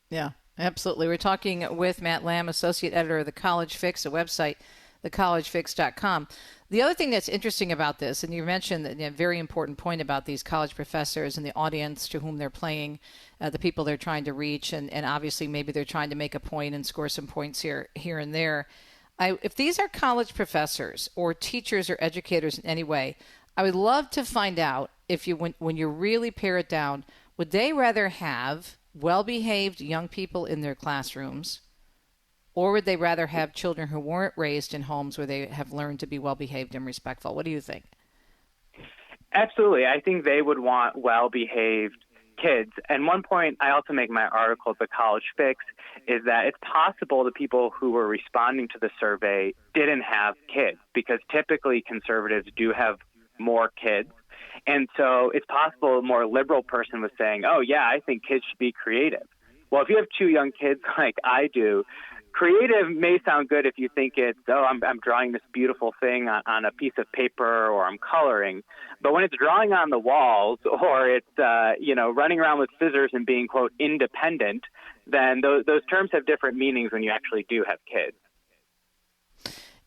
Yeah, absolutely. We're talking with Matt Lamb, Associate Editor of The College Fix, a website, thecollegefix.com. The other thing that's interesting about this, and you mentioned a very important point about these college professors and the audience to whom they're playing, the people they're trying to reach, and obviously maybe they're trying to make a point and score some points here and there. If these are college professors or teachers or educators in any way, I would love to find out if when you really pare it down, would they rather have well-behaved young people in their classrooms, or would they rather have children who weren't raised in homes where they have learned to be well-behaved and respectful? What do you think? Absolutely. I think they would want well-behaved kids. And one point I also make in my article at The College Fix is that it's possible the people who were responding to the survey didn't have kids, because typically conservatives do have more kids. And so it's possible a more liberal person was saying, oh, yeah, I think kids should be creative. Well, if you have two young kids like I do, creative may sound good if you think it's, I'm drawing this beautiful thing on a piece of paper, or I'm coloring. But when it's drawing on the walls, or it's, running around with scissors and being, quote, independent, then those terms have different meanings when you actually do have kids.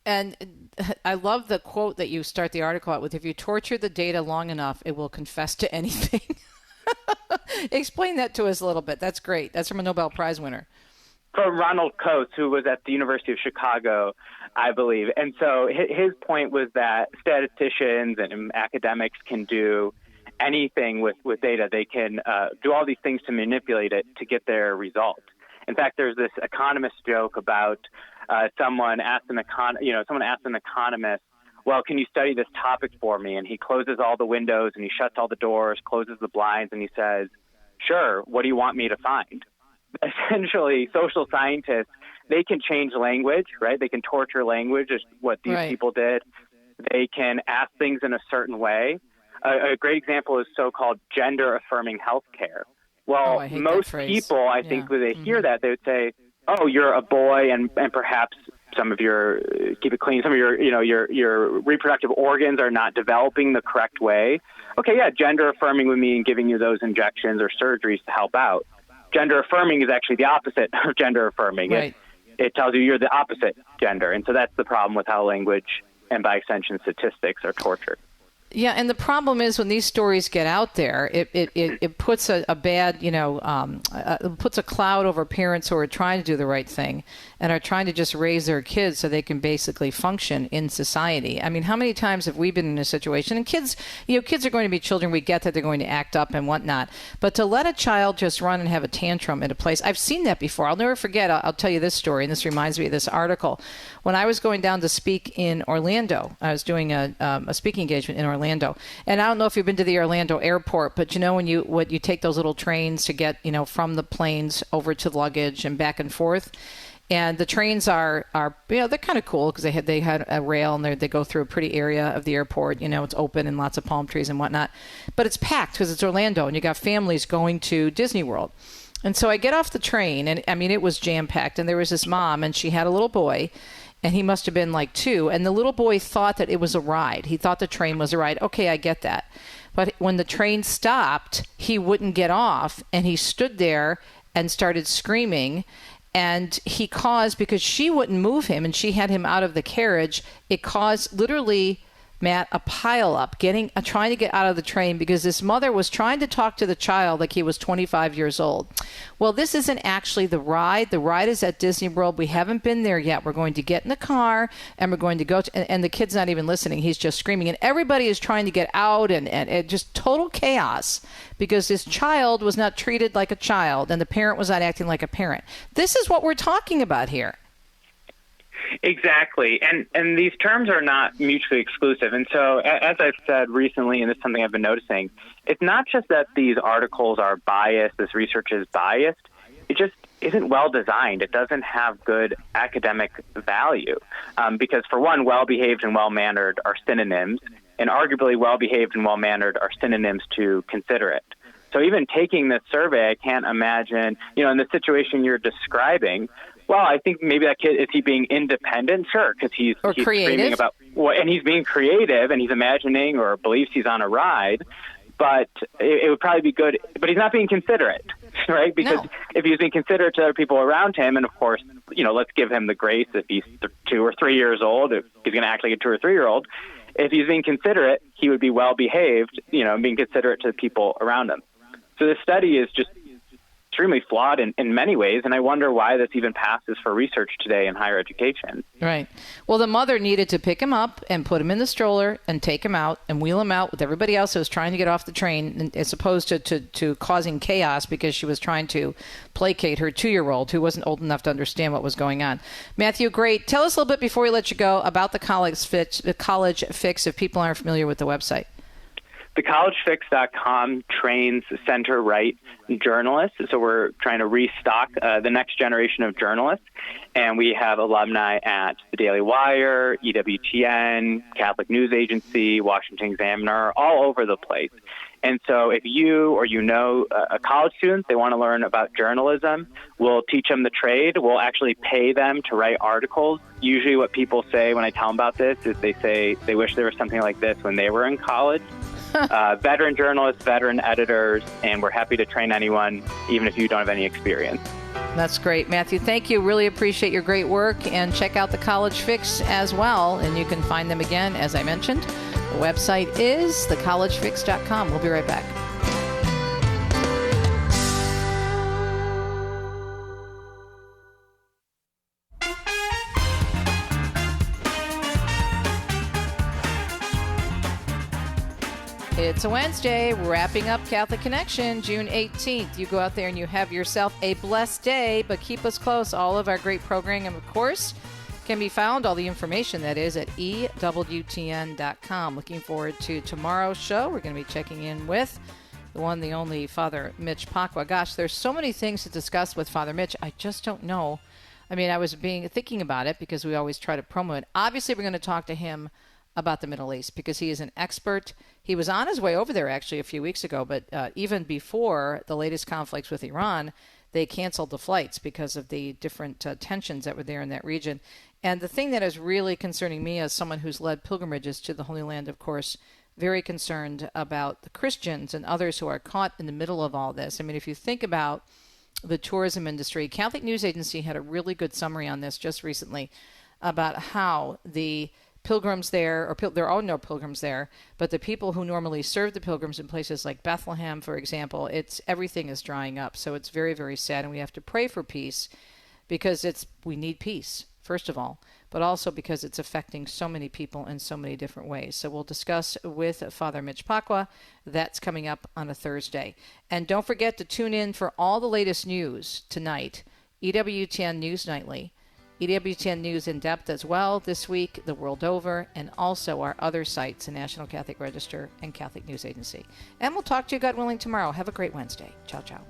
And I love the quote that you start the article out with: if you torture the data long enough, it will confess to anything. Explain that to us a little bit. That's great. That's from a Nobel Prize winner. From Ronald Coates, who was at the University of Chicago, I believe. And so his point was that statisticians and academics can do anything with data. They can do all these things to manipulate it to get their result. In fact, there's this economist joke about someone asked an economist, well, can you study this topic for me? And he closes all the windows and he shuts all the doors, closes the blinds, and he says, sure, what do you want me to find? Essentially, social scientists, they can change language, right? They can torture language, is what these people did. They can ask things in a certain way. A great example is so-called gender-affirming healthcare. Well, most people, I think, when they hear that, they would say, oh, you're a boy, and perhaps some of your, keep it clean, some of your reproductive organs are not developing the correct way. Okay, yeah, gender-affirming would mean giving you those injections or surgeries to help out. Gender-affirming is actually the opposite of gender-affirming. Right. It tells you you're the opposite gender. And so that's the problem with how language and, by extension, statistics are tortured. Yeah, and the problem is when these stories get out there, it puts a bad, puts a cloud over parents who are trying to do the right thing and are trying to just raise their kids so they can basically function in society. I mean, how many times have we been in a situation, and kids are going to be children, we get that they're going to act up and whatnot, but to let a child just run and have a tantrum at a place, I've seen that before. I'll never forget, I'll tell you this story, and this reminds me of this article. When I was going down to speak in Orlando, I was doing a speaking engagement in Orlando. And I don't know if you've been to the Orlando airport, but when you take those little trains to get, from the planes over to the luggage and back and forth. And the trains are they're kind of cool because they had a rail and they go through a pretty area of the airport. It's open and lots of palm trees and whatnot. But it's packed because it's Orlando and you got families going to Disney World. And so I get off the train and it was jam-packed, and there was this mom and she had a little boy. And he must have been like 2. And the little boy thought that it was a ride. He thought the train was a ride. Okay, I get that. But when the train stopped, he wouldn't get off. And he stood there and started screaming. And he caused, because she wouldn't move him and she had him out of the carriage, it caused literally, Matt, a pile up, trying to get out of the train because this mother was trying to talk to the child like he was 25 years old. Well, this isn't actually the ride. The ride is at Disney World. We haven't been there yet. We're going to get in the car and we're going to go and the kid's not even listening. He's just screaming. And everybody is trying to get out and it just total chaos because this child was not treated like a child and the parent was not acting like a parent. This is what we're talking about here. Exactly. And these terms are not mutually exclusive. And so, as I've said recently, and this is something I've been noticing, it's not just that these articles are biased, this research is biased, it just isn't well designed. It doesn't have good academic value. Because for one, well-behaved and well-mannered are synonyms, and arguably well-behaved and well-mannered are synonyms to considerate. So even taking this survey, I can't imagine, in the situation you're describing, well, I think maybe that kid, is he being independent? Sure, because he's screaming about, and he's being creative and he's imagining or believes he's on a ride. But it would probably be good, but he's not being considerate, right? Because if he's being considerate to other people around him, and of course, let's give him the grace if he's 2 or 3 years old, if he's going to act like a 2 or 3 year old. If he's being considerate, he would be well behaved, being considerate to the people around him. So this study is just extremely flawed in many ways, and I wonder why this even passes for research today in higher education. Right. Well, the mother needed to pick him up and put him in the stroller and take him out and wheel him out with everybody else who was trying to get off the train, as opposed to causing chaos because she was trying to placate her 2-year-old who wasn't old enough to understand what was going on. Matthew, great. Tell us a little bit before we let you go about the College Fix if people aren't familiar with the website. TheCollegeFix.com trains center-right journalists, so we're trying to restock the next generation of journalists, and we have alumni at the Daily Wire, EWTN, Catholic News Agency, Washington Examiner, all over the place. And so if you or a college student, they want to learn about journalism, we'll teach them the trade. We'll actually pay them to write articles. Usually what people say when I tell them about this is they say they wish there was something like this when they were in college. Veteran journalists, veteran editors, and we're happy to train anyone, even if you don't have any experience. That's great. Matthew, thank you. Really appreciate your great work, and check out the College Fix as well, and you can find them again, as I mentioned. The website is thecollegefix.com. We'll be right back. It's a Wednesday, wrapping up Catholic Connection, June 18th. You go out there and you have yourself a blessed day, but keep us close. All of our great programming, of course, can be found, all the information that is, at EWTN.com. Looking forward to tomorrow's show. We're going to be checking in with the one, the only Father Mitch Pacwa. Gosh, there's so many things to discuss with Father Mitch. I just don't know. I mean, I was thinking about it because we always try to promo it. Obviously, we're going to talk to him about the Middle East because he is an expert. He was on his way over there actually a few weeks ago, but even before the latest conflicts with Iran, they canceled the flights because of the different tensions that were there in that region. And the thing that is really concerning me as someone who's led pilgrimages to the Holy Land, of course, very concerned about the Christians and others who are caught in the middle of all this. I mean, if you think about the tourism industry, Catholic News Agency had a really good summary on this just recently about how the pilgrims there, or there are no pilgrims there, but the people who normally serve the pilgrims in places like Bethlehem, for example, everything is drying up. So it's very, very sad, and we have to pray for peace because we need peace, first of all, but also because it's affecting so many people in so many different ways. So we'll discuss with Father Mitch Pacwa. That's coming up on a Thursday. And don't forget to tune in for all the latest news tonight, EWTN News Nightly, EWTN News in depth as well this week, the world over, and also our other sites, the National Catholic Register and Catholic News Agency. And we'll talk to you, God willing, tomorrow. Have a great Wednesday. Ciao, ciao.